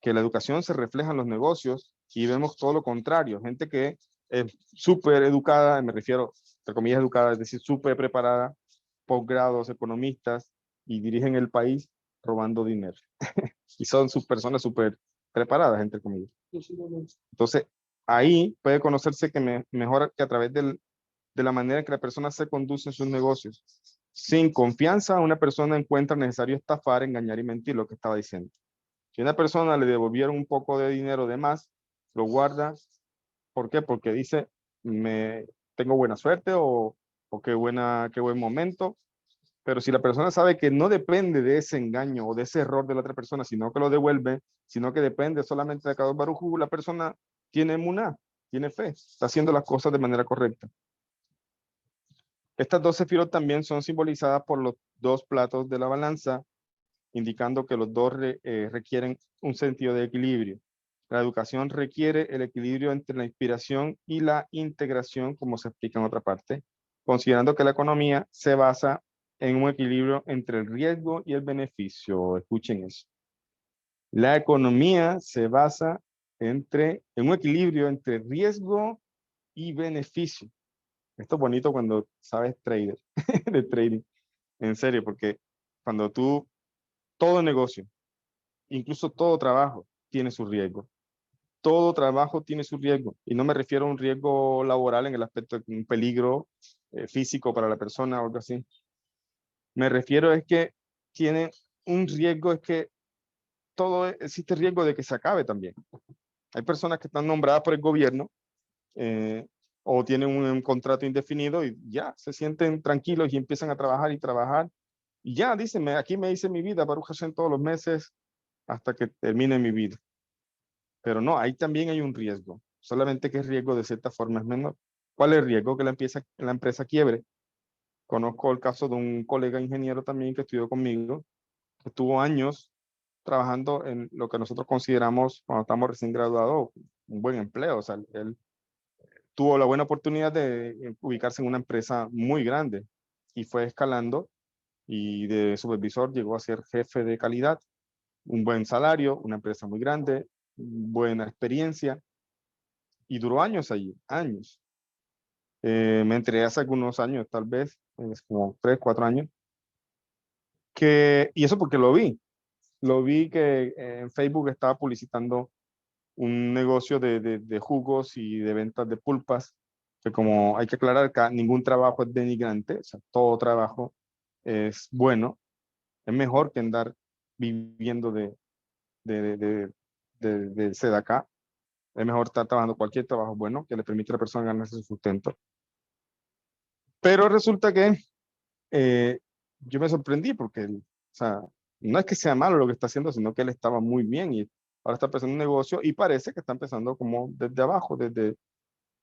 que la educación se refleja en los negocios y vemos todo lo contrario, gente que es súper educada, me refiero, entre comillas, educada, es decir, súper preparada, posgrados, economistas, y dirigen el país robando dinero. Y son sus personas súper preparadas, entre comillas. Entonces, ahí puede conocerse que mejor que a través de la manera en que la persona se conduce en sus negocios. Sin confianza, una persona encuentra necesario estafar, engañar y mentir, lo que estaba diciendo. Si a una persona le devolvieron un poco de dinero de más, lo guarda. ¿Por qué? Porque dice, tengo buena suerte o qué buen momento. Pero si la persona sabe que no depende de ese engaño o de ese error de la otra persona, sino que lo devuelve, sino que depende solamente de cada Baruj Hu, la persona tiene emuná, tiene fe, está haciendo las cosas de manera correcta. Estas dos sefirot también son simbolizadas por los dos platos de la balanza, indicando que los dos requieren un sentido de equilibrio. La educación requiere el equilibrio entre la inspiración y la integración, como se explica en otra parte, considerando que la economía se basa en un equilibrio entre el riesgo y el beneficio. Escuchen eso. La economía se basa en un equilibrio entre riesgo y beneficio. Esto es bonito cuando sabes trader, de trading. en serio, porque cuando todo negocio, incluso todo trabajo, tiene su riesgo. Todo trabajo tiene su riesgo. Y no me refiero a un riesgo laboral en el aspecto de un peligro físico para la persona o algo así. Me refiero es que tiene un riesgo, es que existe riesgo de que se acabe también. Hay personas que están nombradas por el gobierno eh, o tienen un contrato indefinido y ya se sienten tranquilos y empiezan a trabajar y trabajar. Y ya dicen, aquí me hice mi vida, Baruch Hashem, todos los meses hasta que termine mi vida. Pero no, ahí también hay un riesgo, solamente que el riesgo de cierta forma es menor. ¿Cuál es el riesgo? Que la empresa quiebre. Conozco el caso de un colega ingeniero también que estudió conmigo, que estuvo años trabajando en lo que nosotros consideramos cuando estamos recién graduados un buen empleo. O sea, él tuvo la buena oportunidad de ubicarse en una empresa muy grande y fue escalando y de supervisor llegó a ser jefe de calidad, un buen salario, una empresa muy grande, buena experiencia y duró años allí, años. Me enteré hace algunos años, tal vez, es como 3, 4 años, y eso porque lo vi que en Facebook estaba publicitando un negocio de jugos y de ventas de pulpas, que como hay que aclarar que ningún trabajo es denigrante, o sea, todo trabajo es bueno, es mejor que andar viviendo de, de, de sedacá, es mejor estar trabajando cualquier trabajo bueno que le permite a la persona ganarse su sustento. Pero resulta que yo me sorprendí porque, o sea, no es que sea malo lo que está haciendo, sino que él estaba muy bien y ahora está empezando un negocio y parece que está empezando como desde abajo,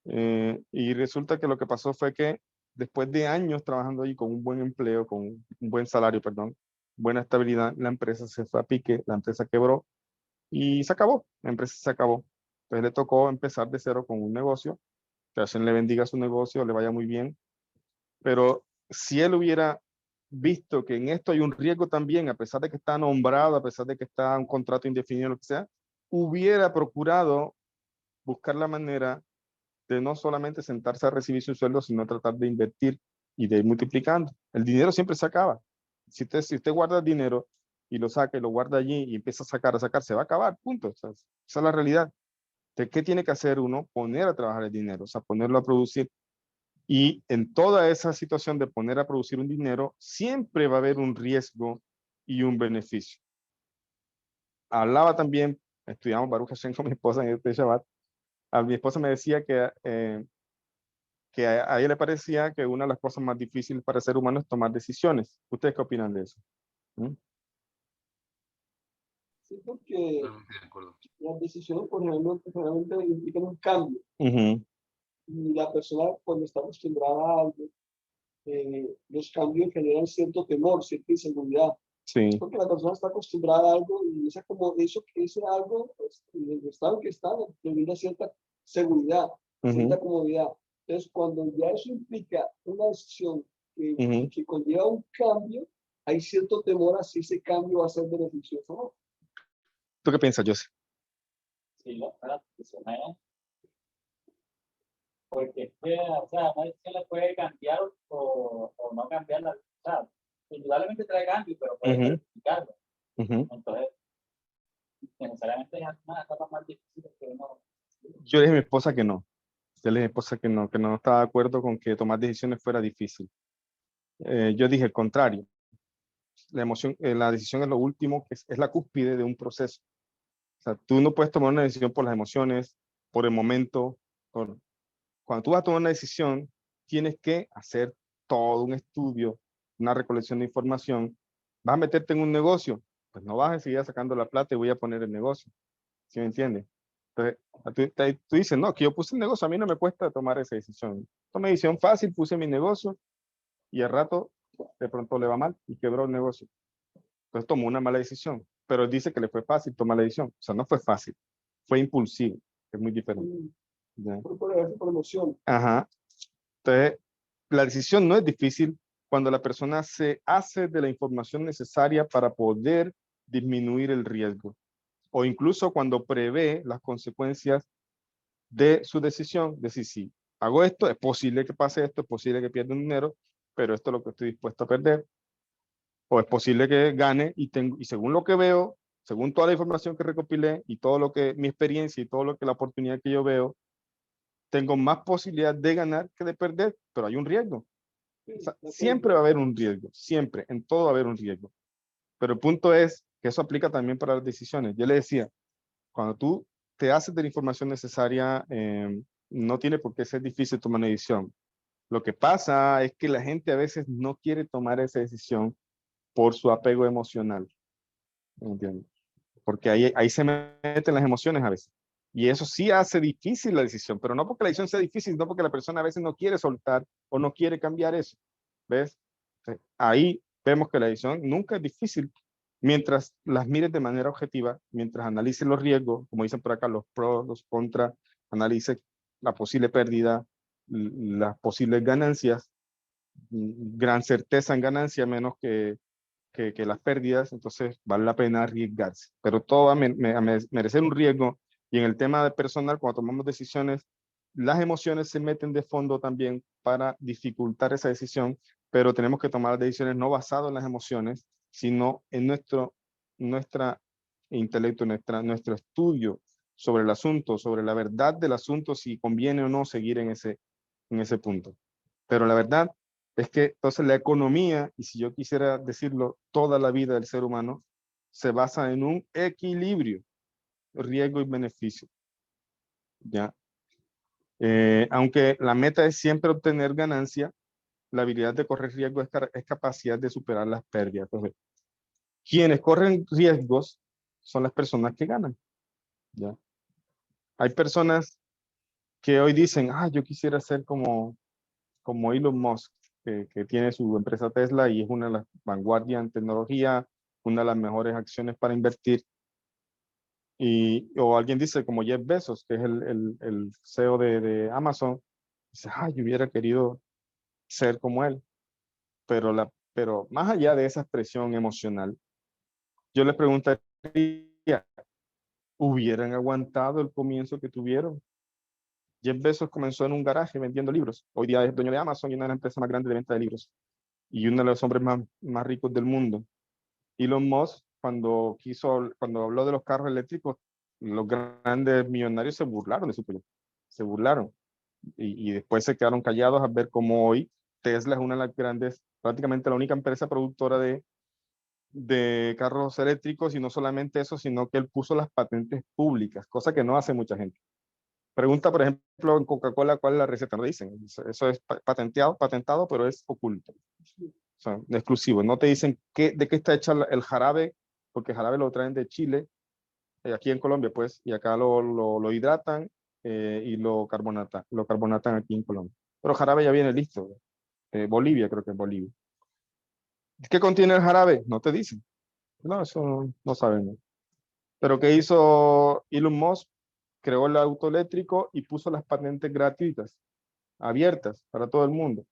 y resulta que lo que pasó fue que después de años trabajando ahí con un buen empleo, con un buen salario, perdón, buena estabilidad, la empresa se fue a pique, la empresa quebró y se acabó, la empresa se acabó. Entonces le tocó empezar de cero con un negocio, que Hashem le bendiga su negocio, le vaya muy bien, pero si él hubiera visto que en esto hay un riesgo también, a pesar de que está nombrado, a pesar de que está un contrato indefinido, lo que sea, hubiera procurado buscar la manera de no solamente sentarse a recibir su sueldo, sino tratar de invertir y de ir multiplicando. El dinero siempre se acaba. Si usted guarda el dinero y lo saca y lo guarda allí y empieza a sacar, se va a acabar, punto. O sea, esa es la realidad. Entonces, ¿qué tiene que hacer uno? Poner a trabajar el dinero, o sea, ponerlo a producir. Y en toda esa situación de poner a producir un dinero, siempre va a haber un riesgo y un beneficio. Hablaba también, estudiamos Baruch Hashem con mi esposa en este Shabbat, a mi esposa me decía que a ella le parecía que una de las cosas más difíciles para el ser humano es tomar decisiones. ¿Ustedes qué opinan de eso? ¿Mm? Sí, porque Totalmente de acuerdo. las decisiones por generalmente implican un cambio. Ujú. Y la persona cuando está acostumbrada a algo, los cambios generan cierto temor, cierta inseguridad. Sí. Porque la persona está acostumbrada a algo y esa como eso que ese algo, pues, en el estado que está, le brinda cierta seguridad, cierta Ujú, comodidad. Entonces, cuando ya eso implica una decisión ujú. que conlleva un cambio, hay cierto temor a si ese cambio va a ser beneficioso o no. ¿Tú qué piensas, José? Sí, la persona es, porque es que, o sea, no es que la puede cambiar o no cambiarla, o sea, indudablemente trae cambio, pero puede Ujú, modificarlo. ujú. Entonces, necesariamente hay algunas etapas más difíciles que uno. Yo le dije a mi esposa que no. Yo le dije a mi esposa que no estaba de acuerdo con que tomar decisiones fuera difícil. Yo dije el contrario. La decisión es lo último, que es la cúspide de un proceso. O sea, tú no puedes tomar una decisión por las emociones, por el momento. Cuando tú vas a tomar una decisión, tienes que hacer todo un estudio, una recolección de información. ¿Vas a meterte en un negocio? Pues no vas a seguir sacando la plata y voy a poner el negocio. ¿Sí me entiendes? Entonces, tú dices, no, que yo puse el negocio, a mí no me cuesta tomar esa decisión. Tomé decisión fácil, puse mi negocio y al rato de pronto le va mal y quebró el negocio. Entonces tomó una mala decisión, pero él dice que le fue fácil tomar la decisión. O sea, no fue fácil, fue impulsivo, es muy diferente. ¿Ya? Por emoción. Ajá. Entonces, la decisión no es difícil cuando la persona se hace de la información necesaria para poder disminuir el riesgo o incluso cuando prevé las consecuencias de su decisión, decir, si hago esto, es posible que pase esto, es posible que pierda un dinero, pero esto es lo que estoy dispuesto a perder. o es posible que gane y según lo que veo, según toda la información que recopilé y todo lo que mi experiencia y todo lo que la oportunidad que yo veo, tengo más posibilidad de ganar que de perder, pero hay un riesgo. O sea, siempre va a haber un riesgo, siempre, en todo va a haber un riesgo. Pero el punto es que eso aplica también para las decisiones. Yo le decía, cuando tú te haces de la información necesaria, no tiene por qué ser difícil tomar una decisión. Lo que pasa es que la gente a veces no quiere tomar esa decisión por su apego emocional. ¿Entiendes? Porque ahí se meten las emociones a veces. Y eso sí hace difícil la decisión, pero no porque la decisión sea difícil, sino porque la persona a veces no quiere soltar o no quiere cambiar eso. ¿Ves? Ahí vemos que la decisión nunca es difícil mientras las mires de manera objetiva, mientras analices los riesgos, como dicen por acá, los pros, los contras, analices la posible pérdida, las posibles ganancias, gran certeza en ganancia, menos que las pérdidas, entonces vale la pena arriesgarse. Pero todo va a merecer un riesgo. Y en el tema de personal, cuando tomamos decisiones, las emociones se meten de fondo también para dificultar esa decisión, pero tenemos que tomar las decisiones no basadas en las emociones, sino en nuestra intelecto, nuestro estudio sobre el asunto, sobre la verdad del asunto, si conviene o no seguir en ese punto. Pero la verdad es que entonces la economía, y si yo quisiera decirlo, toda la vida del ser humano, se basa en un equilibrio, riesgo y beneficio. ¿Ya? Aunque la meta es siempre obtener ganancia, la habilidad de correr riesgo es capacidad de superar las pérdidas. Entonces, quienes corren riesgos son las personas que ganan. ¿Ya? Hay personas que hoy dicen, yo quisiera ser como Elon Musk, que tiene su empresa Tesla y es una de las vanguardias en tecnología, una de las mejores acciones para invertir. O alguien dice como Jeff Bezos, que es el CEO de Amazon, dice, yo hubiera querido ser como él. Pero más allá de esa expresión emocional, yo les preguntaría, ¿hubieran aguantado el comienzo que tuvieron? Jeff Bezos comenzó en un garaje vendiendo libros. Hoy día es dueño de Amazon y una de las empresas más grandes de venta de libros. Y uno de los hombres más ricos del mundo. Elon Musk, cuando habló de los carros eléctricos, los grandes millonarios se burlaron de su proyecto. Se burlaron. Y después se quedaron callados a ver cómo hoy Tesla es una de las grandes, prácticamente la única empresa productora de carros eléctricos, y no solamente eso, sino que él puso las patentes públicas, cosa que no hace mucha gente. Pregunta, por ejemplo, en Coca-Cola, ¿cuál es la receta? No dicen. Eso es patentado, pero es oculto. O sea, exclusivo. No te dicen de qué está hecha el jarabe, porque el jarabe lo traen de Chile, aquí en Colombia, pues, y acá lo hidratan y lo carbonatan aquí en Colombia. Pero el jarabe ya viene listo. Bolivia, creo que es Bolivia. ¿Qué contiene el jarabe? No te dicen. No, eso no sabemos. Pero ¿qué hizo Elon Musk? Creó el auto eléctrico y puso las patentes gratuitas, abiertas para todo el mundo.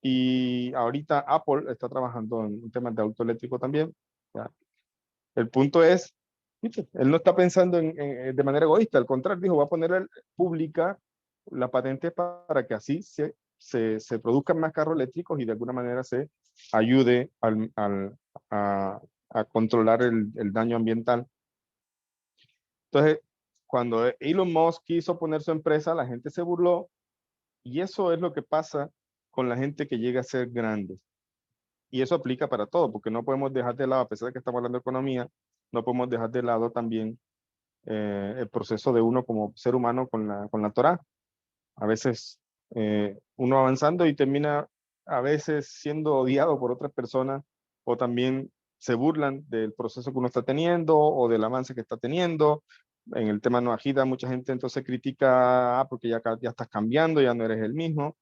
Y ahorita Apple está trabajando en temas de auto eléctrico también. ¿Ya? El punto es, ¿viste? Él no está pensando de manera egoísta, al contrario, dijo, va a poner pública la patente para que así se produzcan más carros eléctricos y de alguna manera se ayude a controlar el daño ambiental. Entonces, cuando Elon Musk quiso poner su empresa, la gente se burló, y eso es lo que pasa con la gente que llega a ser grande. Y eso aplica para todo, porque no podemos dejar de lado, a pesar de que estamos hablando de economía, no podemos dejar de lado también el proceso de uno como ser humano con la Torá. A veces uno avanzando y termina a veces siendo odiado por otras personas, o también se burlan del proceso que uno está teniendo o del avance que está teniendo. En el tema no agita, mucha gente entonces critica, porque ya estás cambiando, ya no eres el mismo,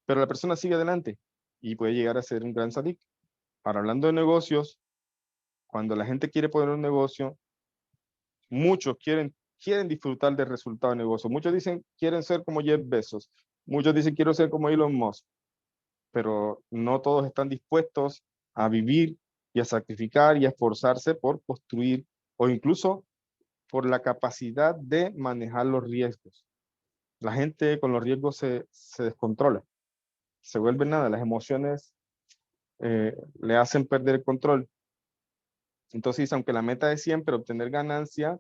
pero la persona sigue adelante y puede llegar a ser un gran sadik. Ahora, hablando de negocios, cuando la gente quiere poner un negocio, muchos quieren disfrutar del resultado del negocio. Muchos dicen quieren ser como Jeff Bezos. Muchos dicen quiero ser como Elon Musk. Pero no todos están dispuestos a vivir y a sacrificar y a esforzarse por construir, o incluso por la capacidad de manejar los riesgos. La gente con los riesgos se descontrola. Se vuelve nada. Las emociones le hacen perder el control. Entonces dice, aunque la meta es siempre obtener ganancia,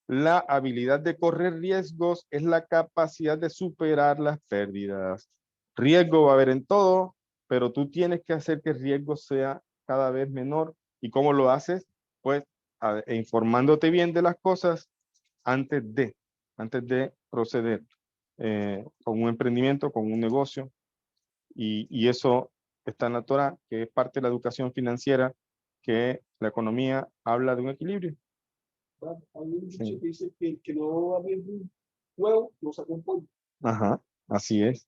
la habilidad de correr riesgos es la capacidad de superar las pérdidas. Riesgo va a haber en todo, pero tú tienes que hacer que el riesgo sea cada vez menor. ¿Y cómo lo haces? Pues informándote bien de las cosas antes de proceder con un emprendimiento, con un negocio. Y eso está en la Torá, que es parte de la educación financiera, que la economía habla de un equilibrio. ¿verdad? Hay un dicho Sí. que dice que no abriendo un huevo, no saca un pollo. Ajá, así es.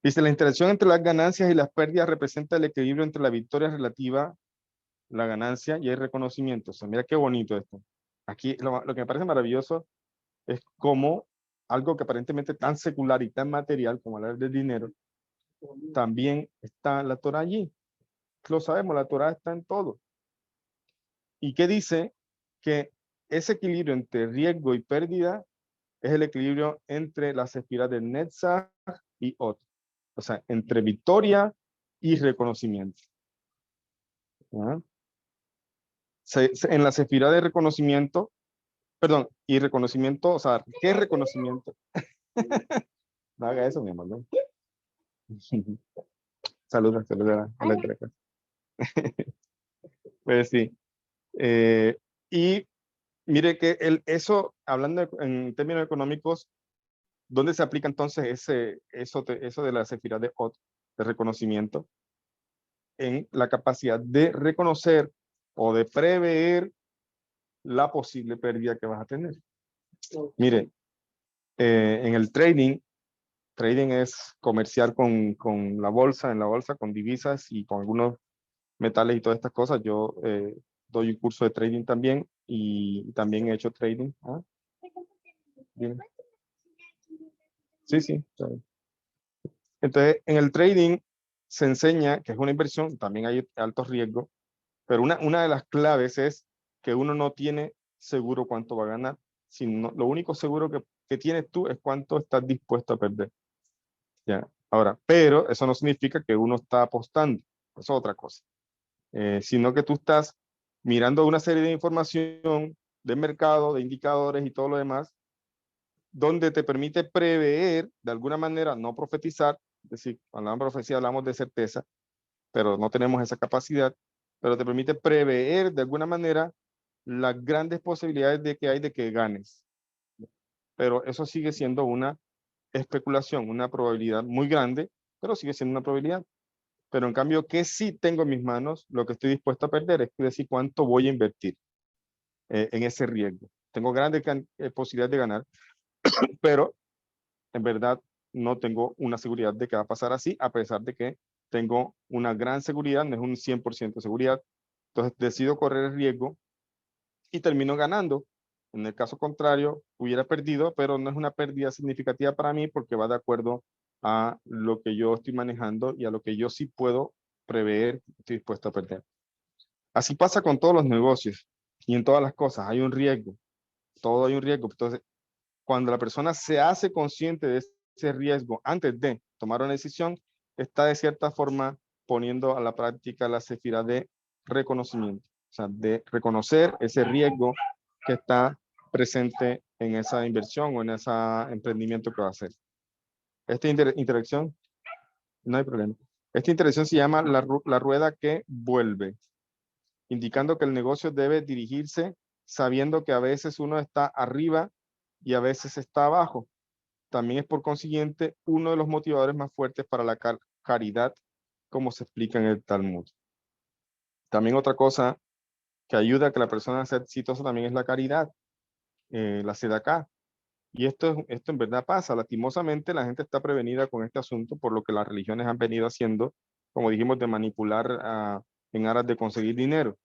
Dice, la interacción entre las ganancias y las pérdidas representa el equilibrio entre la victoria relativa, la ganancia y el reconocimiento. O sea, mira qué bonito esto. Aquí lo que me parece maravilloso es cómo algo que aparentemente tan secular y tan material como hablar del dinero, también está la Torah allí. Lo sabemos, la Torah está en todo. ¿Y qué dice? Que ese equilibrio entre riesgo y pérdida es el equilibrio entre las esferas de Netzach y Ot. O sea, entre victoria y reconocimiento. ¿Ah? En la sefira de reconocimiento, perdón, y reconocimiento, o sea, ¿qué es reconocimiento? No haga eso, mi amor, ¿no? Saluda a la entrega. Pues sí. Y mire que eso, hablando en términos económicos, ¿dónde se aplica entonces eso de la sefira de Ot, de reconocimiento? En la capacidad de reconocer o de prever la posible pérdida que vas a tener. Mire, en el trading es comerciar con la bolsa, en la bolsa, con divisas y con algunos metales y todas estas cosas. Yo doy un curso de trading también y también he hecho trading. ¿Ah? Dime. Sí, sí. Entonces, en el trading se enseña que es una inversión, también hay altos riesgos, pero una de las claves es que uno no tiene seguro cuánto va a ganar, sino lo único seguro que tienes tú es cuánto estás dispuesto a perder. ¿Ya? Ahora, pero eso no significa que uno está apostando, eso es otra cosa, sino que tú estás mirando una serie de información de mercado, de indicadores y todo lo demás, donde te permite prever, de alguna manera, no profetizar, es decir, cuando hablamos de profecía hablamos de certeza, pero no tenemos esa capacidad, pero te permite prever de alguna manera las grandes posibilidades de que hay de que ganes. Pero eso sigue siendo una especulación, una probabilidad muy grande, pero sigue siendo una probabilidad. Pero en cambio, que sí tengo en mis manos, lo que estoy dispuesto a perder es decir, cuánto voy a invertir en ese riesgo. Tengo grandes posibilidades de ganar, pero en verdad no tengo una seguridad de que va a pasar así, a pesar de que tengo una gran seguridad, no es un 100% de seguridad. Entonces decido correr el riesgo y termino ganando. En el caso contrario, hubiera perdido, pero no es una pérdida significativa para mí porque va de acuerdo a lo que yo estoy manejando y a lo que yo sí puedo prever, estoy dispuesto a perder. Así pasa con todos los negocios y en todas las cosas. Hay un riesgo, todo hay un riesgo. Entonces, cuando la persona se hace consciente de ese riesgo antes de tomar una decisión, está de cierta forma poniendo a la práctica la sefira de reconocimiento, o sea, de reconocer ese riesgo que está presente en esa inversión o en ese emprendimiento que va a hacer. Esta interacción, no hay problema. Esta interacción se llama la rueda que vuelve, indicando que el negocio debe dirigirse sabiendo que a veces uno está arriba y a veces está abajo. También es por consiguiente uno de los motivadores más fuertes para la caridad, como se explica en el Talmud. También otra cosa que ayuda a que la persona sea exitosa también es la caridad, la sedacá. Y esto en verdad pasa. Lastimosamente la gente está prevenida con este asunto por lo que las religiones han venido haciendo, como dijimos, de manipular en aras de conseguir dinero.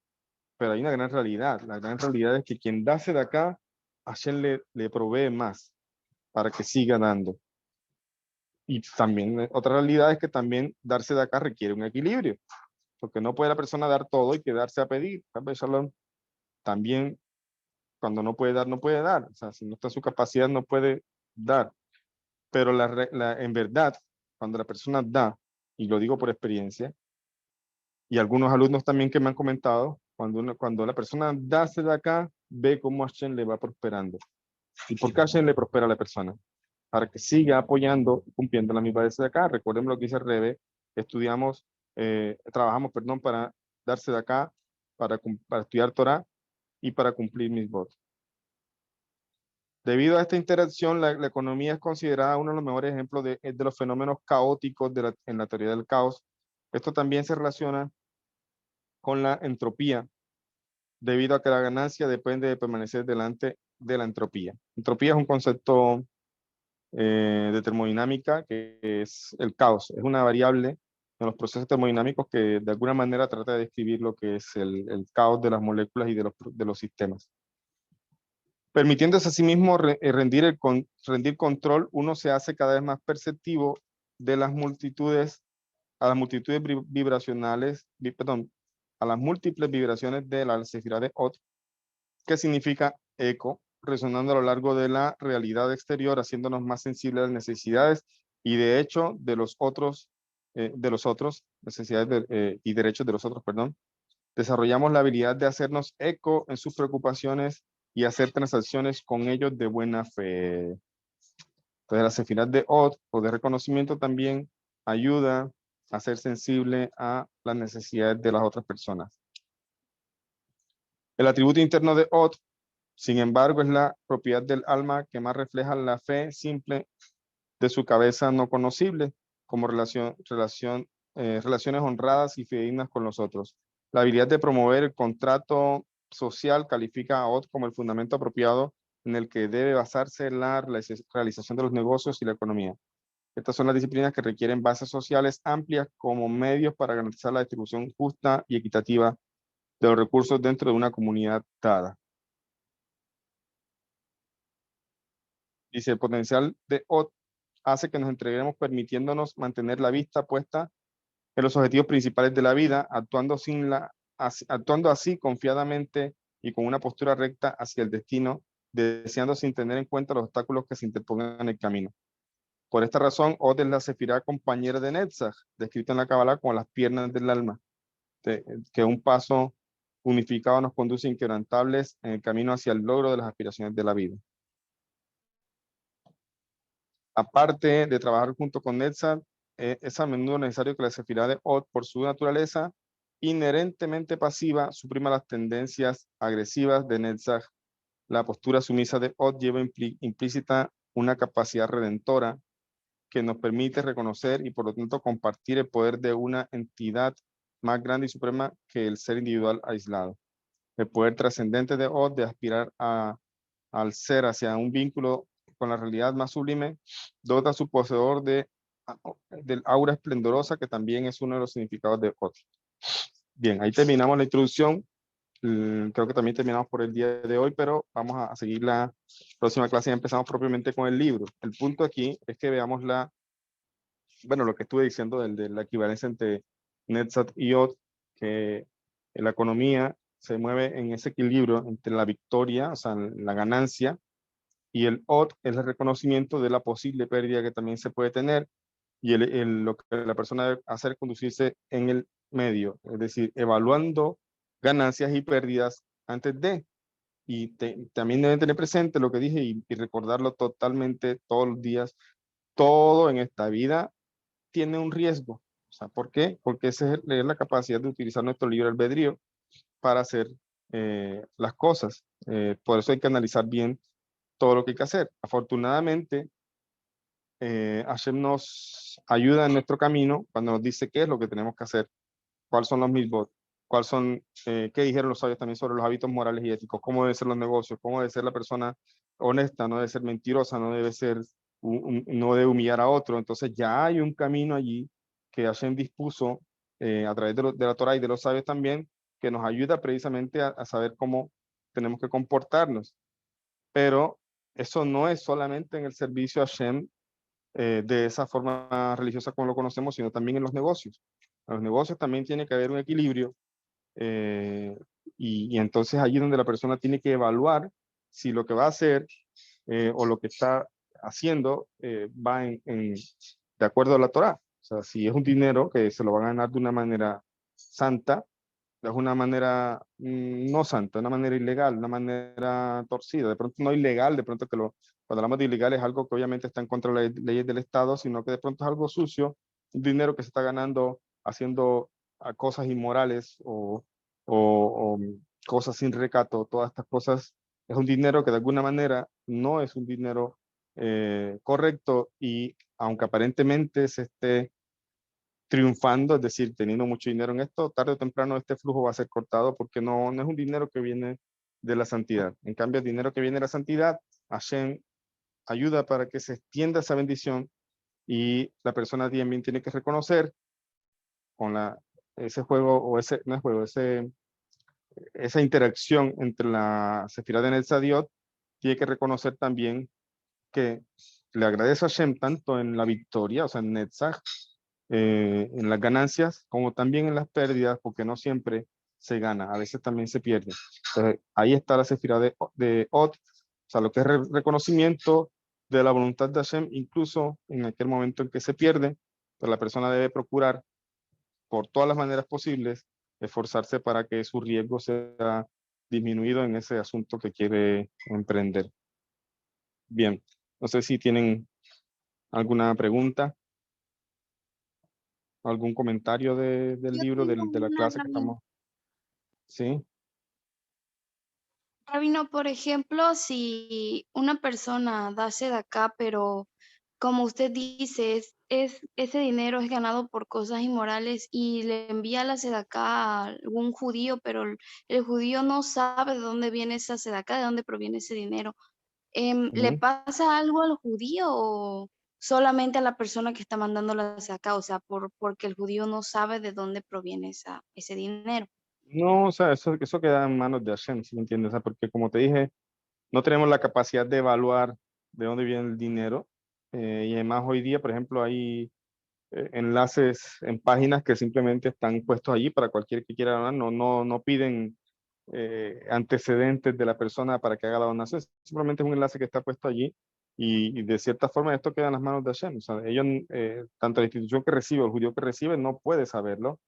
Pero hay una gran realidad. La gran realidad es que quien da sedacá, Hashem le provee más para que siga dando. Y también otra realidad es que también darse de acá requiere un equilibrio, porque no puede la persona dar todo y quedarse a pedir. También cuando no puede dar, no puede dar. O sea, si no está en su capacidad, no puede dar. Pero en verdad, cuando la persona da, y lo digo por experiencia, Y algunos alumnos también que me han comentado, cuando la persona da de acá, ve cómo Hashem le va prosperando. ¿Y por qué Hashem le prospera a la persona? Para que siga apoyando, cumpliendo la misma de acá. Recuerden lo que dice Rebe, estudiamos, trabajamos, perdón, para darse de acá, para estudiar Torah y para cumplir mis votos. Debido a esta interacción, la economía es considerada uno de los mejores ejemplos de los fenómenos caóticos en la teoría del caos. Esto también se relaciona con la entropía, debido a que la ganancia depende de permanecer delante de la entropía. Entropía es un concepto de termodinámica que es el caos, es una variable en los procesos termodinámicos que de alguna manera trata de describir lo que es el caos de las moléculas y de los sistemas. Permitiéndose a sí mismo rendir control, uno se hace cada vez más perceptivo de las multitudes, a las multitudes vibracionales, perdón, a las múltiples vibraciones de la sefirá de Od, que significa eco, resonando a lo largo de la realidad exterior, haciéndonos más sensibles a las necesidades y de hecho de los otros, necesidades y derechos de los otros, perdón. Desarrollamos la habilidad de hacernos eco en sus preocupaciones y hacer transacciones con ellos de buena fe. Entonces, la sefirá de Od o de reconocimiento también ayuda a ser sensible a las necesidades de las otras personas. El atributo interno de Od, sin embargo, es la propiedad del alma que más refleja la fe simple de su cabeza no conocible, como relaciones honradas y fidedignas con los otros. La habilidad de promover el contrato social califica a Od como el fundamento apropiado en el que debe basarse la realización de los negocios y la economía. Estas son las disciplinas que requieren bases sociales amplias como medios para garantizar la distribución justa y equitativa de los recursos dentro de una comunidad dada. Dice, el potencial de Od hace que nos entreguemos permitiéndonos mantener la vista puesta en los objetivos principales de la vida, actuando así confiadamente y con una postura recta hacia el destino, deseando sin tener en cuenta los obstáculos que se interpongan en el camino. Por esta razón, Od es la sefirá compañera de Netzach, descrita en la Kabbalah como las piernas del alma, que un paso unificado nos conduce inquebrantables en el camino hacia el logro de las aspiraciones de la vida. Aparte de trabajar junto con Netzach, es a menudo necesario que la sefirá de Od, por su naturaleza inherentemente pasiva, suprima las tendencias agresivas de Netzach. La postura sumisa de Od lleva implícita una capacidad redentora que nos permite reconocer y por lo tanto compartir el poder de una entidad más grande y suprema que el ser individual aislado. El poder trascendente de Od de aspirar al ser hacia un vínculo con la realidad más sublime, dota a su poseedor del aura esplendorosa, que también es uno de los significados de Od. Bien, ahí terminamos la introducción. Creo que también terminamos por el día de hoy, pero vamos a seguir la próxima clase y empezamos propiamente con el libro. El punto aquí es que veamos lo que estuve diciendo de la equivalencia entre Netzach y Od, que la economía se mueve en ese equilibrio entre la victoria, o sea, la ganancia, y el Od es el reconocimiento de la posible pérdida que también se puede tener, y lo que la persona debe hacer es conducirse en el medio, es decir, evaluando ganancias y pérdidas antes de, y también deben tener presente lo que dije y recordarlo totalmente todos los días. Todo en esta vida tiene un riesgo. O sea, ¿por qué? Porque esa es la capacidad de utilizar nuestro libre albedrío para hacer las cosas. Por eso hay que analizar bien todo lo que hay que hacer. Afortunadamente, Hashem nos ayuda en nuestro camino cuando nos dice qué es lo que tenemos que hacer, cuáles son los mitzvot, qué dijeron los sabios también sobre los hábitos morales y éticos, cómo deben ser los negocios, cómo debe ser la persona honesta, no debe ser mentirosa, no debe ser, no debe humillar a otro. Entonces ya hay un camino allí que Hashem dispuso a través de la Torah y de los sabios también, que nos ayuda precisamente a saber cómo tenemos que comportarnos. Pero eso no es solamente en el servicio a Hashem de esa forma religiosa como lo conocemos, sino también en los negocios. En los negocios también tiene que haber un equilibrio y entonces allí donde la persona tiene que evaluar si lo que va a hacer o lo que está haciendo va de acuerdo a la Torá. O sea, si es un dinero que se lo va a ganar de una manera santa, es una manera no santa, una manera ilegal, una manera torcida, de pronto no ilegal, de pronto cuando hablamos de ilegal es algo que obviamente está en contra de las leyes del Estado, sino que de pronto es algo sucio, un dinero que se está ganando haciendo cosas inmorales o cosas sin recato, todas estas cosas, es un dinero que de alguna manera no es un dinero correcto y aunque aparentemente se esté triunfando, es decir, teniendo mucho dinero en esto, tarde o temprano este flujo va a ser cortado porque no es un dinero que viene de la santidad. En cambio, el dinero que viene de la santidad, Hashem ayuda para que se extienda esa bendición y la persona también tiene que reconocer con ese juego o ese, no es juego, esa interacción entre la Sefirá de Netzadiot, tiene que reconocer también que le agradece a Hashem tanto en la victoria, o sea, en Netzach, en las ganancias, como también en las pérdidas, porque no siempre se gana, a veces también se pierde. Entonces, ahí está la Sefirá de Od, o sea, lo que es reconocimiento de la voluntad de Hashem, incluso en aquel momento en que se pierde, pues la persona debe procurar por todas las maneras posibles esforzarse para que su riesgo sea disminuido en ese asunto que quiere emprender. Bien, no sé si tienen alguna pregunta, algún comentario del Yo libro, tengo de la una, clase que Rabino. estamos. Sí. Rabino, por ejemplo, si una persona da acá, pero como usted dice, ese dinero es ganado por cosas inmorales y le envía la acá a algún judío, pero el judío no sabe de dónde viene esa acá, de dónde proviene ese dinero. ¿Le Ujú. pasa algo al judío o solamente a la persona que está mandando la acá? O sea, porque el judío no sabe de dónde proviene ese dinero. No, o sea, eso queda en manos de Hashem, ¿sí me entiendes? O sea, porque como te dije, no tenemos la capacidad de evaluar de dónde viene el dinero. Y además hoy día, por ejemplo, hay enlaces en páginas que simplemente están puestos allí para cualquier que quiera donar, no piden antecedentes de la persona para que haga la donación, simplemente es un enlace que está puesto allí y de cierta forma esto queda en las manos de Hashem, o sea, ellos, tanto la institución que recibe o el judío que recibe no puede saberlo,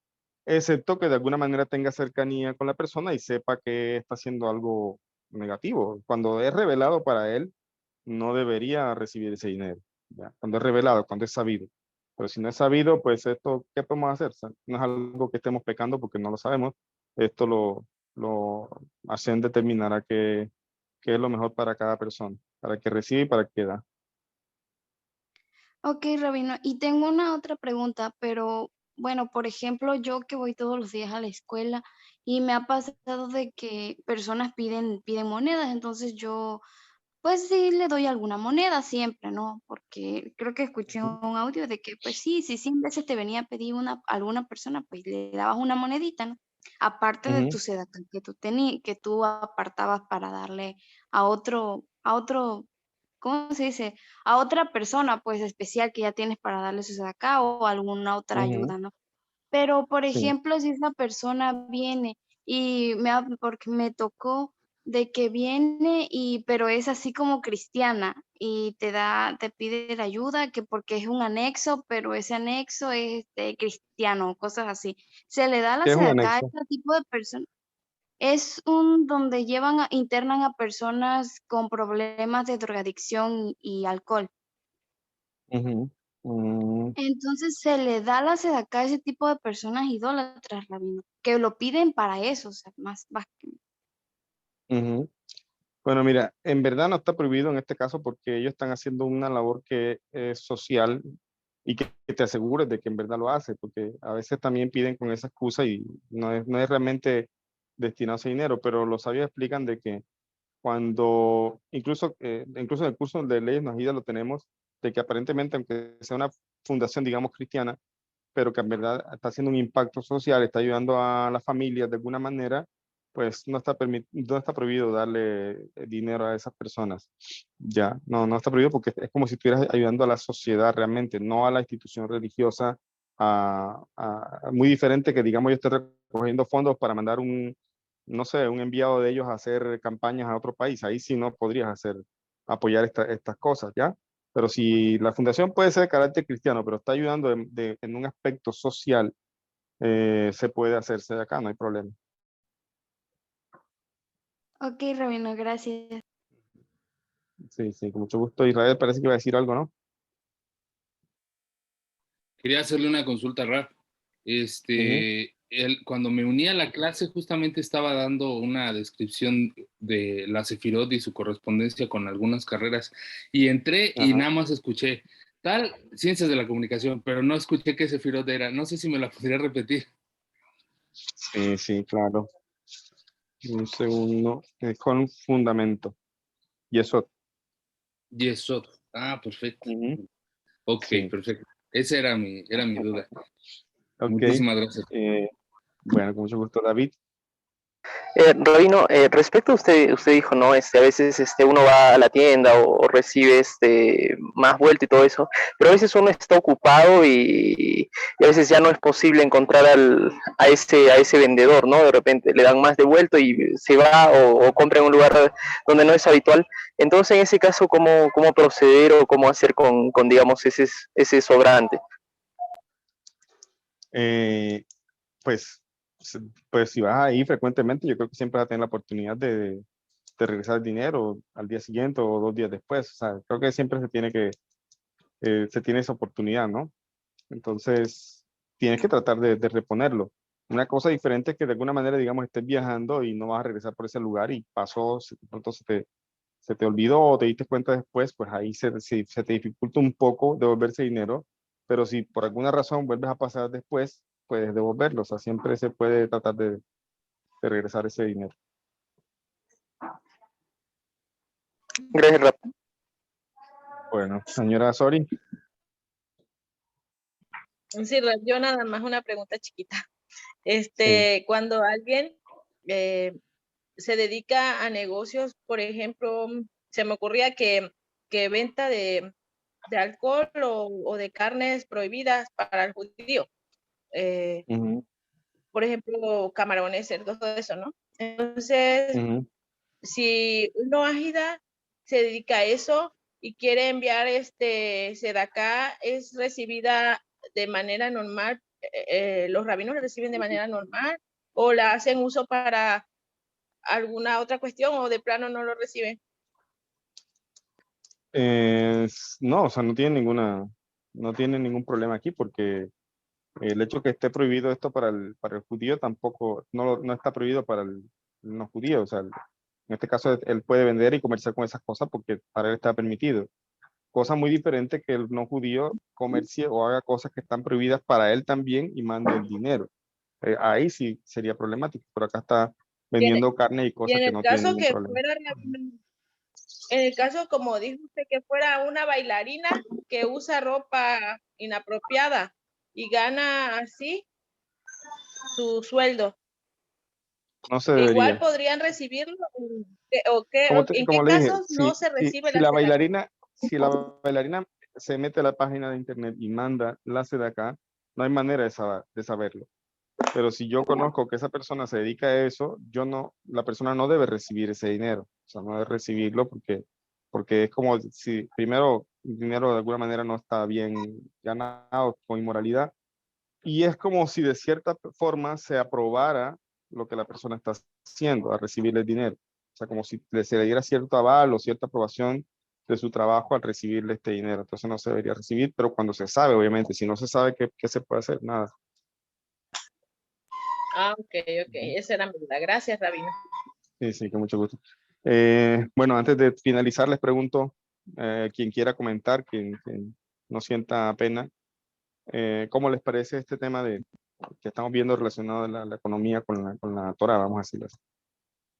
excepto que de alguna manera tenga cercanía con la persona y sepa que está haciendo algo negativo. Cuando es revelado para él, no debería recibir ese dinero, ¿ya? Cuando es revelado, cuando es sabido. Pero si no es sabido, pues esto, ¿qué podemos hacer? O sea, no es algo que estemos pecando porque no lo sabemos. Esto lo hacen determinará qué es lo mejor para cada persona, para que recibe y para que da. Ok, Rabino, y tengo una otra pregunta, pero bueno, por ejemplo, yo que voy todos los días a la escuela y me ha pasado de que personas piden monedas, entonces yo pues sí le doy alguna moneda siempre, ¿no? Porque creo que escuché Ujú, un audio de que pues sí, si 100 veces te venía a pedir alguna persona, pues le dabas una monedita, ¿no? Aparte de tu ujú, sedacá que tú apartabas para darle a otro, ¿cómo se dice? A otra persona, pues, especial que ya tienes para darle su acá o alguna otra ujú, ayuda, ¿no? Pero, por sí. ejemplo, si esa persona viene y porque me tocó de que viene pero es así como cristiana y te pide la ayuda, que porque es un anexo, pero ese anexo es cristiano, cosas así. ¿Se le da la ¿Qué es un sedacá a anexo? este tipo de personas? Es donde internan a personas con problemas de drogadicción y alcohol. Ujú, mm, Entonces se le da la sedacá a ese tipo de personas idólatras, Rabino, que lo piden para eso, o sea, más que. ujú. Bueno, mira, en verdad no está prohibido en este caso porque ellos están haciendo una labor que es social y que te asegures de que en verdad lo hace, porque a veces también piden con esa excusa y no es realmente destinado a ese dinero, pero los sabios explican de que cuando, incluso en el curso de leyes Najida lo tenemos, de que aparentemente, aunque sea una fundación, digamos, cristiana, pero que en verdad está haciendo un impacto social, está ayudando a las familias de alguna manera, pues no está prohibido darle dinero a esas personas. Ya, no está prohibido porque es como si estuvieras ayudando a la sociedad realmente, no a la institución religiosa, muy diferente que digamos yo esté recogiendo fondos para mandar no sé, un enviado de ellos a hacer campañas a otro país. Ahí sí no podrías apoyar estas cosas, ¿ya? Pero si la fundación puede ser de carácter cristiano, pero está ayudando en un aspecto social se puede hacerse de acá, no hay problema. Ok, Rabino, gracias. Sí, sí, con mucho gusto. Israel parece que iba a decir algo, ¿no? Quería hacerle una consulta, Raf. Cuando me uní a la clase, justamente estaba dando una descripción de la Sefirot y su correspondencia con algunas carreras. Y entré y Ajá. nada más escuché tal ciencias de la comunicación, pero no escuché qué Sefirot era. No sé si me la podría repetir. Sí, sí, claro. Un segundo. Con fundamento. Yesod. Yesod. Ah, perfecto. Ujú. Ok, Sí. perfecto. Esa era mi duda. Ok. Muchísimas gracias. Bueno, con mucho gusto, David. Rabino, respecto a usted dijo, ¿no? A veces uno va a la tienda o recibe más vuelta y todo eso, pero a veces uno está ocupado y a veces ya no es posible encontrar a ese vendedor, ¿no? De repente le dan más de vuelto y se va o compra en un lugar donde no es habitual. Entonces, en ese caso, ¿cómo proceder o cómo hacer con digamos, ese sobrante? Eh, pues, pues si vas ahí frecuentemente, yo creo que siempre vas a tener la oportunidad de regresar el dinero al día siguiente o 2 días después. O sea, creo que siempre se tiene esa oportunidad, ¿no? Entonces, tienes que tratar de reponerlo. Una cosa diferente es que de alguna manera, digamos, estés viajando y no vas a regresar por ese lugar y pasó, de pronto se te olvidó o te diste cuenta después, pues ahí se te dificulta un poco devolver ese dinero, pero si por alguna razón vuelves a pasar después, puedes devolverlo. O sea, siempre se puede tratar de regresar ese dinero. Gracias, Rab. Bueno, señora Sori. Sí, yo nada más una pregunta chiquita. Sí. Cuando alguien se dedica a negocios, por ejemplo, se me ocurría que venta de alcohol o de carnes prohibidas para el judío. Ujú, Por ejemplo, camarones, cerdos, todo eso, ¿no? Entonces, ujú. si uno ágida se dedica a eso y quiere enviar sedacá, es recibida de manera normal, los rabinos la reciben de manera normal o la hacen uso para alguna otra cuestión o de plano no lo reciben. No, o sea, no tiene ningún problema aquí porque el hecho que esté prohibido esto para el judío tampoco, no está prohibido para el no judío. O sea, en este caso él puede vender y comerciar con esas cosas porque para él está permitido. Cosa muy diferente que el no judío comercie o haga cosas que están prohibidas para él también y mande el dinero. Ahí sí sería problemático, pero acá está Y en, vendiendo carne y y cosas en que el no tienen caso ningún que problema. fuera, en el caso, como dijo usted, que fuera una bailarina que usa ropa inapropiada y gana así su sueldo, No se igual debería. podrían recibirlo ¿en Como qué le dije, casos no se recibe si la sedacá? si la bailarina se mete a la página de internet y manda la acá, no hay manera de saberlo. Pero si yo conozco que esa persona se dedica a eso, la persona no debe recibir ese dinero. O sea, no debe recibirlo porque es como si primero el dinero de alguna manera no está bien ganado con inmoralidad. Y es como si de cierta forma se aprobara lo que la persona está haciendo a recibir el dinero. O sea, como si se le diera cierto aval o cierta aprobación de su trabajo al recibirle este dinero. Entonces no se debería recibir, pero cuando se sabe, obviamente, si no se sabe, ¿qué se puede hacer? Nada. Ah, ok, esa era mi duda. Gracias, Rabino. Sí, sí, con mucho gusto. Bueno, antes de finalizar, les pregunto, quien quiera comentar, quien no sienta pena, ¿cómo les parece este tema que estamos viendo relacionado a la economía con la Torah, vamos a decirlo así?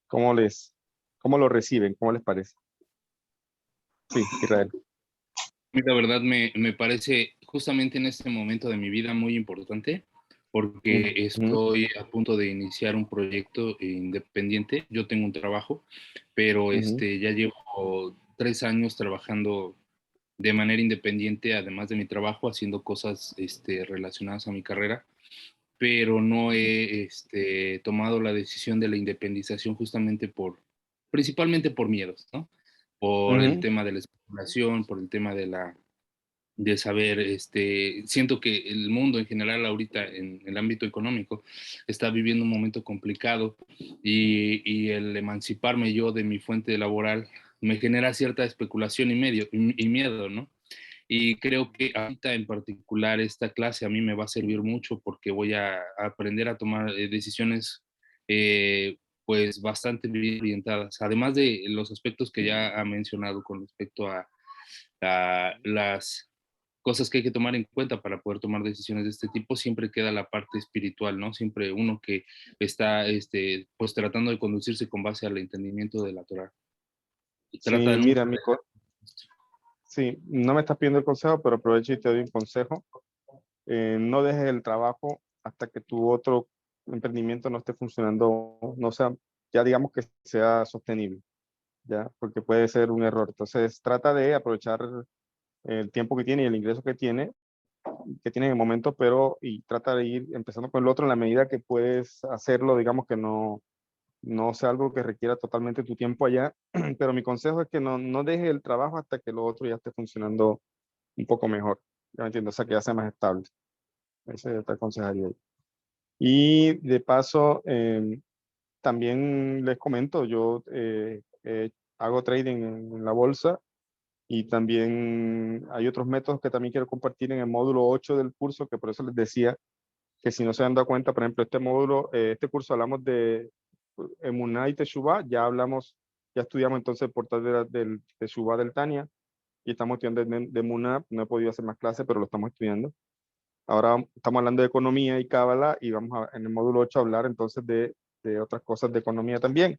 ¿Cómo lo reciben? ¿Cómo les parece? Sí, Israel. La verdad me parece justamente en este momento de mi vida muy importante porque Ujú, estoy a punto de iniciar un proyecto independiente. Yo tengo un trabajo, pero ujú, ya llevo 3 años trabajando de manera independiente, además de mi trabajo, haciendo cosas relacionadas a mi carrera, pero no he tomado la decisión de la independización justamente principalmente por miedos, ¿no? Por el ujú, tema de la especulación, por el tema de saber, siento que el mundo en general ahorita en el ámbito económico está viviendo un momento complicado y el emanciparme yo de mi fuente laboral me genera cierta especulación y miedo, ¿no? Y creo que ahorita en particular esta clase a mí me va a servir mucho porque voy a aprender a tomar decisiones pues bastante bien orientadas, además de los aspectos que ya ha mencionado con respecto a las cosas que hay que tomar en cuenta para poder tomar decisiones de este tipo, siempre queda la parte espiritual, ¿no? Siempre uno que está pues tratando de conducirse con base al entendimiento de la Torah. Y Sí, trata de mira, nunca... sí, no me estás pidiendo el consejo, pero aprovecho y te doy un consejo. No dejes el trabajo hasta que tu otro emprendimiento no esté funcionando, no sea, ya digamos que sea sostenible, ya, porque puede ser un error. Entonces, trata de aprovechar el tiempo que tiene y el ingreso que tiene en el momento, pero y trata de ir empezando con el otro en la medida que puedes hacerlo, digamos que no sea algo que requiera totalmente tu tiempo allá, pero mi consejo es que no dejes el trabajo hasta que lo otro ya esté funcionando un poco mejor, ya me entiendo, o sea, que ya sea más estable. Ese te aconsejaría. Y de paso, también les comento, yo hago trading en la bolsa y también hay otros métodos que también quiero compartir en el módulo 8 del curso, que por eso les decía que si no se han dado cuenta, por ejemplo, este módulo, este curso hablamos de Emuná y Teshuvá, ya estudiamos entonces el portal del Teshuvá del Tania y estamos estudiando de Emuná, no he podido hacer más clases, pero lo estamos estudiando. Ahora estamos hablando de economía y cábala y vamos en el módulo 8 a hablar entonces de otras cosas de economía también.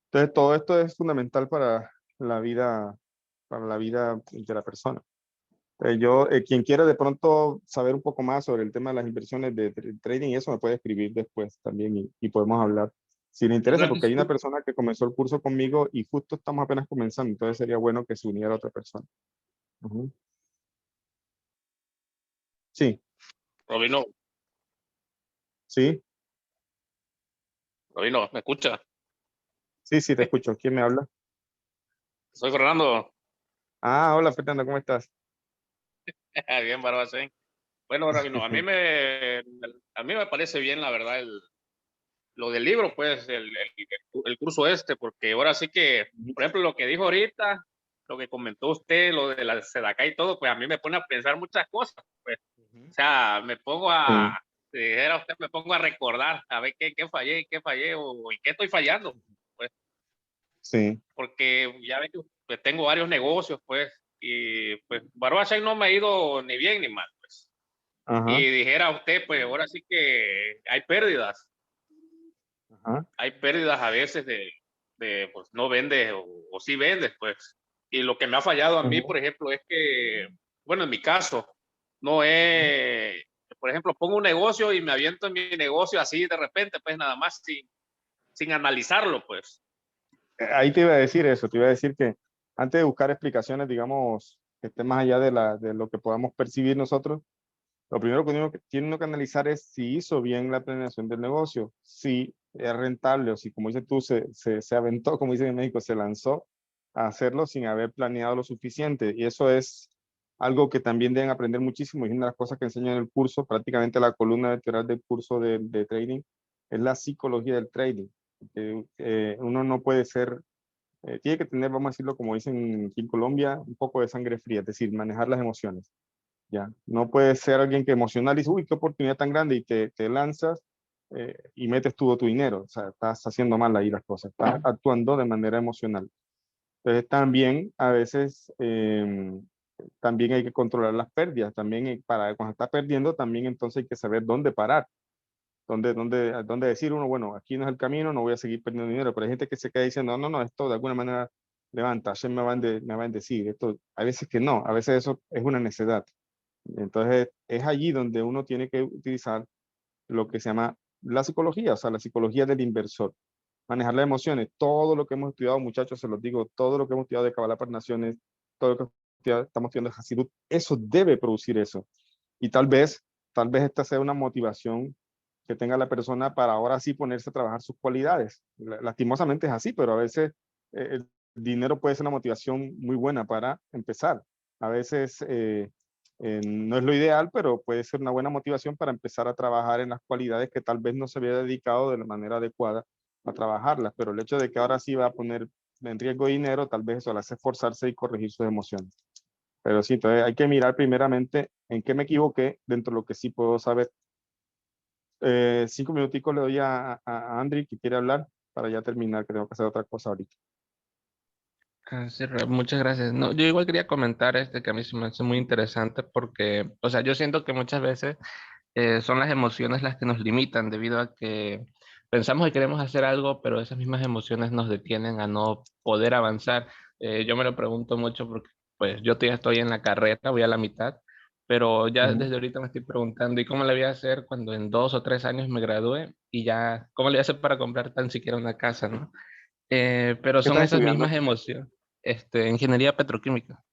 Entonces todo esto es fundamental para la vida de la persona. Quien quiera de pronto saber un poco más sobre el tema de las inversiones de trading y eso me puede escribir después también y podemos hablar si le interesa, porque hay una persona que comenzó el curso conmigo y justo estamos apenas comenzando, entonces sería bueno que se uniera otra persona. Ujú. Sí, Robino, sí, Robino, ¿me escucha? sí, te escucho. ¿Quién me habla? Soy Fernando. Ah, hola Fernando, ¿cómo estás? Bien, Barbacén. Bueno, Rabino, a mí me parece bien, la verdad, lo del libro, pues, el curso porque ahora sí que, por ejemplo, lo que dijo ahorita, lo que comentó usted, lo de la Sedacá y todo, pues a mí me pone a pensar muchas cosas, pues. O sea, Sí, si dijera usted, me pongo a recordar, a ver qué fallé, o en qué estoy fallando, pues, sí, porque ya ve que pues, tengo varios negocios, pues, y pues Barbacén no me ha ido ni bien ni mal, pues. ajá, Y dijera usted, pues ahora sí que ajá, hay pérdidas a veces pues no vendes o sí vendes, pues. Y lo que me ha fallado a mí, ujú, por ejemplo, es que, bueno, en mi caso, no ujú. es, por ejemplo, pongo un negocio y me aviento en mi negocio así de repente, pues nada más sin analizarlo, pues. Ahí te iba a decir eso, te iba a decir que antes de buscar explicaciones, digamos, que estén más allá de lo que podamos percibir nosotros, lo primero que uno tiene uno que analizar es si hizo bien la planeación del negocio, si es rentable o si, como dices tú, se aventó, como dicen en México, se lanzó a hacerlo sin haber planeado lo suficiente. Y eso es algo que también deben aprender muchísimo. Y una de las cosas que enseño en el curso, prácticamente la columna vertebral del curso de trading, es la psicología del trading. Uno no puede ser, tiene que tener, vamos a decirlo como dicen aquí en Colombia, un poco de sangre fría, es decir, manejar las emociones. Ya, no puedes ser alguien que emocional dice, uy, qué oportunidad tan grande y te lanzas y metes todo tu dinero. O sea, estás haciendo mal ahí las cosas, estás actuando de manera emocional. Entonces también a veces también hay que controlar las pérdidas. También para cuando estás perdiendo, también entonces hay que saber dónde parar. Dónde decir uno, bueno, aquí no es el camino, no voy a seguir perdiendo dinero. Pero hay gente que se queda diciendo, no, esto de alguna manera levanta, Hashem me va a bendecir. Esto, a veces que no, a veces eso es una necedad. Entonces, es allí donde uno tiene que utilizar lo que se llama la psicología, o sea, la psicología del inversor. Manejar las emociones. Todo lo que hemos estudiado, muchachos, se los digo, todo lo que hemos estudiado de Kabbalah para Naciones, todo lo que estamos estudiando de Hasidut, eso debe producir eso. Y tal vez esta sea una motivación que tenga la persona para ahora sí ponerse a trabajar sus cualidades. Lastimosamente es así, pero a veces el dinero puede ser una motivación muy buena para empezar. A veces No es lo ideal, pero puede ser una buena motivación para empezar a trabajar en las cualidades que tal vez no se había dedicado de la manera adecuada a trabajarlas, pero el hecho de que ahora sí va a poner en riesgo dinero, tal vez eso le hace esforzarse y corregir sus emociones. Pero sí, entonces hay que mirar primeramente en qué me equivoqué dentro de lo que sí puedo saber. 5 minuticos le doy a Andri que quiere hablar para ya terminar, que tengo que hacer otra cosa ahorita. Sí, muchas gracias. No, yo igual quería comentar que a mí se me hace muy interesante porque, o sea, yo siento que muchas veces son las emociones las que nos limitan debido a que pensamos que queremos hacer algo, pero esas mismas emociones nos detienen a no poder avanzar. Yo me lo pregunto mucho porque, pues, yo todavía estoy en la carrera, voy a la mitad, pero ya desde ahorita me estoy preguntando, ¿y cómo le voy a hacer cuando en 2 o 3 años me gradúe? Y ya, ¿cómo le voy a hacer para comprar tan siquiera una casa, ¿no? Pero ¿Qué son estás esas estudiando? mismas emociones. Ingeniería petroquímica.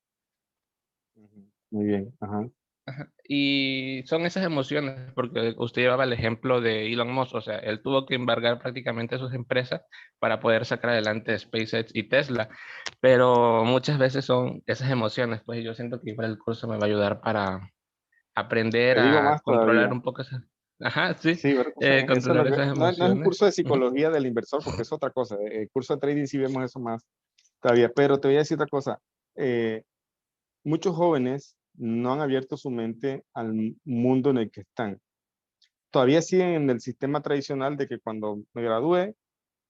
Muy bien, ajá. Ajá. Y son esas emociones, porque usted llevaba el ejemplo de Elon Musk, o sea, él tuvo que embargar prácticamente sus empresas para poder sacar adelante SpaceX y Tesla, pero muchas veces son esas emociones, pues y yo siento que igual el curso me va a ayudar para aprender Te digo a más controlar todavía. un poco esas, ajá, sí, Sí, pero, o sea, eso es lo controlar que, esas no es un emociones. curso de Ujú. psicología del inversor, porque es otra cosa. El curso de trading sí vemos eso más todavía, pero te voy a decir otra cosa. Eh, Muchos jóvenes no han abierto su mente al mundo en el que están. Todavía siguen en el sistema tradicional de que cuando me gradúe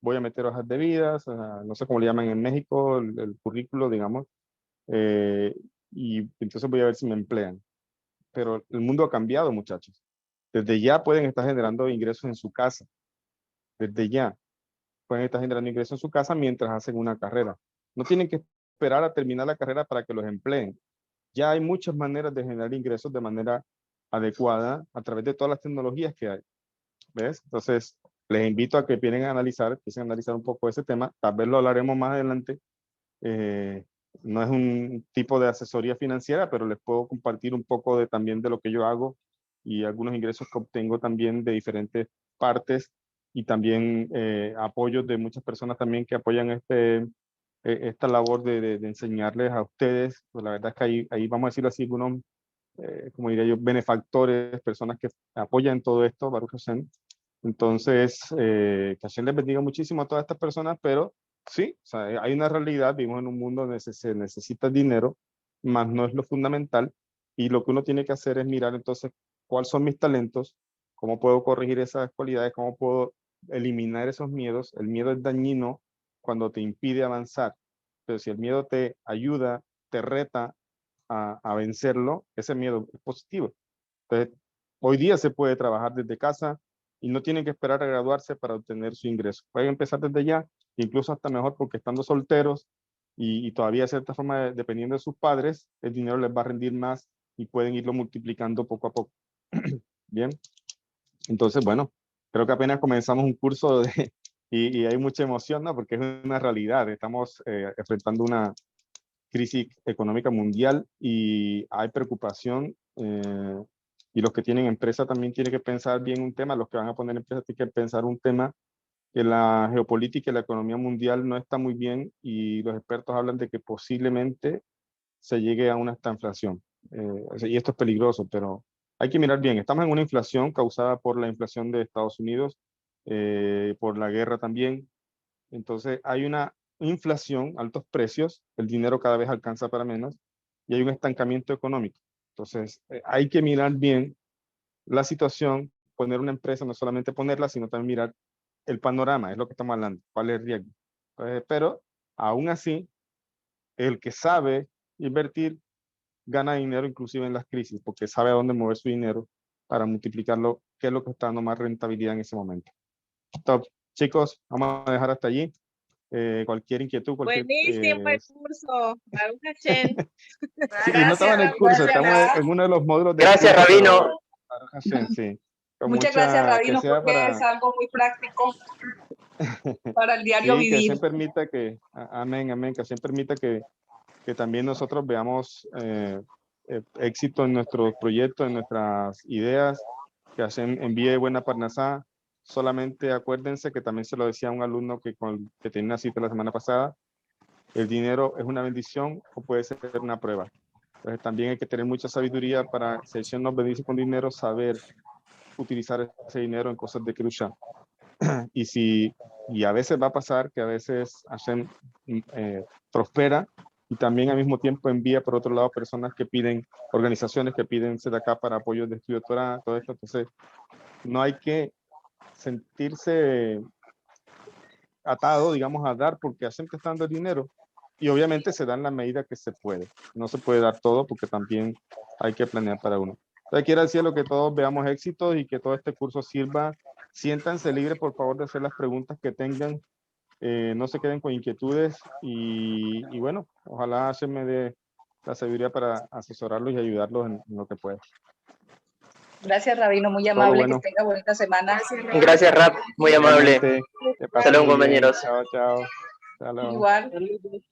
voy a meter hojas de vidas, no sé cómo le llaman en México, el currículo, digamos, eh, y entonces voy a ver si me emplean. Pero el mundo ha cambiado, muchachos. Desde ya pueden estar generando ingresos en su casa. Desde ya pueden estar generando ingresos en su casa mientras hacen una carrera. No tienen que esperar a terminar la carrera para que los empleen. Ya hay muchas maneras de generar ingresos de manera adecuada a través de todas las tecnologías que hay. ¿Ves? Entonces, les invito a que empiecen a analizar un poco ese tema. Tal vez lo hablaremos más adelante. Eh, no es un tipo de asesoría financiera, pero les puedo compartir un poco también de lo que yo hago y algunos ingresos que obtengo también de diferentes partes y también apoyos de muchas personas también que apoyan esta labor de enseñarles a ustedes. Pues la verdad es que ahí vamos a decirlo así, algunos, como diría yo, benefactores, personas que apoyan todo esto, Baruch Hashem. Entonces, que Hashem les bendiga muchísimo a todas estas personas, pero sí, o sea, hay una realidad, vivimos en un mundo donde se necesita dinero, más no es lo fundamental, y lo que uno tiene que hacer es mirar entonces cuáles son mis talentos, cómo puedo corregir esas cualidades, cómo puedo eliminar esos miedos. El miedo es dañino cuando te impide avanzar, pero si el miedo te ayuda, te reta a vencerlo, ese miedo es positivo. Entonces, hoy día se puede trabajar desde casa y no tienen que esperar a graduarse para obtener su ingreso. Pueden empezar desde ya, incluso hasta mejor porque estando solteros y todavía de cierta forma dependiendo de sus padres, el dinero les va a rendir más y pueden irlo multiplicando poco a poco. Bien, entonces, bueno, creo que apenas comenzamos un curso y hay mucha emoción, ¿no? Porque es una realidad. Estamos enfrentando una crisis económica mundial y hay preocupación. Y los que tienen empresa también tienen que pensar bien un tema, los que van a poner empresa tienen que pensar un tema que la geopolítica y la economía mundial no está muy bien y los expertos hablan de que posiblemente se llegue a una estanflación. Y esto es peligroso, pero hay que mirar bien. Estamos en una inflación causada por la inflación de Estados Unidos, por la guerra también. Entonces hay una inflación, altos precios, el dinero cada vez alcanza para menos y hay un estancamiento económico. Entonces hay que mirar bien la situación, poner una empresa, no solamente ponerla, sino también mirar el panorama, es lo que estamos hablando, cuál es el riesgo. Pero aún así, el que sabe invertir gana dinero inclusive en las crisis, porque sabe a dónde mover su dinero para multiplicarlo, qué es lo que está dando más rentabilidad en ese momento. Top. Chicos, vamos a dejar hasta allí. Cualquier inquietud, cualquier... Buenísimo el curso, Baruch Hashem. Sí, no estaba en el curso, estamos en uno de los módulos del Gracias, curso, pero Rabino. Baruch Hashem, sí. Con Muchas gracias, que Rabino, sea porque es para... algo muy práctico para el diario Sí, que vivir. Hashem permita que... Amén, amén, que Hashem permita que también nosotros veamos éxito en nuestros proyectos, en nuestras ideas, que Hashem envíe buena parnasá. Solamente acuérdense que también se lo decía a un alumno que tenía una cita la semana pasada, el dinero es una bendición o puede ser una prueba. Entonces también hay que tener mucha sabiduría para, si el Señor nos bendice con dinero, saber utilizar ese dinero en cosas de Kedusha. Y a veces va a pasar que a veces Hashem prospera y también al mismo tiempo envía por otro lado personas que piden, organizaciones que piden ser acá para apoyos de estudio de Torah, todo esto. Entonces no hay que sentirse atado, digamos, a dar porque Hashem te está dando el dinero, y obviamente se da en la medida que se puede. No se puede dar todo porque también hay que planear para uno. Entonces quiero decirlo, que todos veamos éxitos y que todo este curso sirva. Siéntanse libres, por favor, de hacer las preguntas que tengan. No se queden con inquietudes y bueno, ojalá Hashem me dé la sabiduría para asesorarlos y ayudarlos en lo que pueda. Gracias, Rabino, muy Todo amable, bueno. que tenga bonita semana. Gracias, Rap, muy amable. Igualmente, que pasen Saludos, muy bien. compañeros. Chao, chao. Hasta luego. Igual.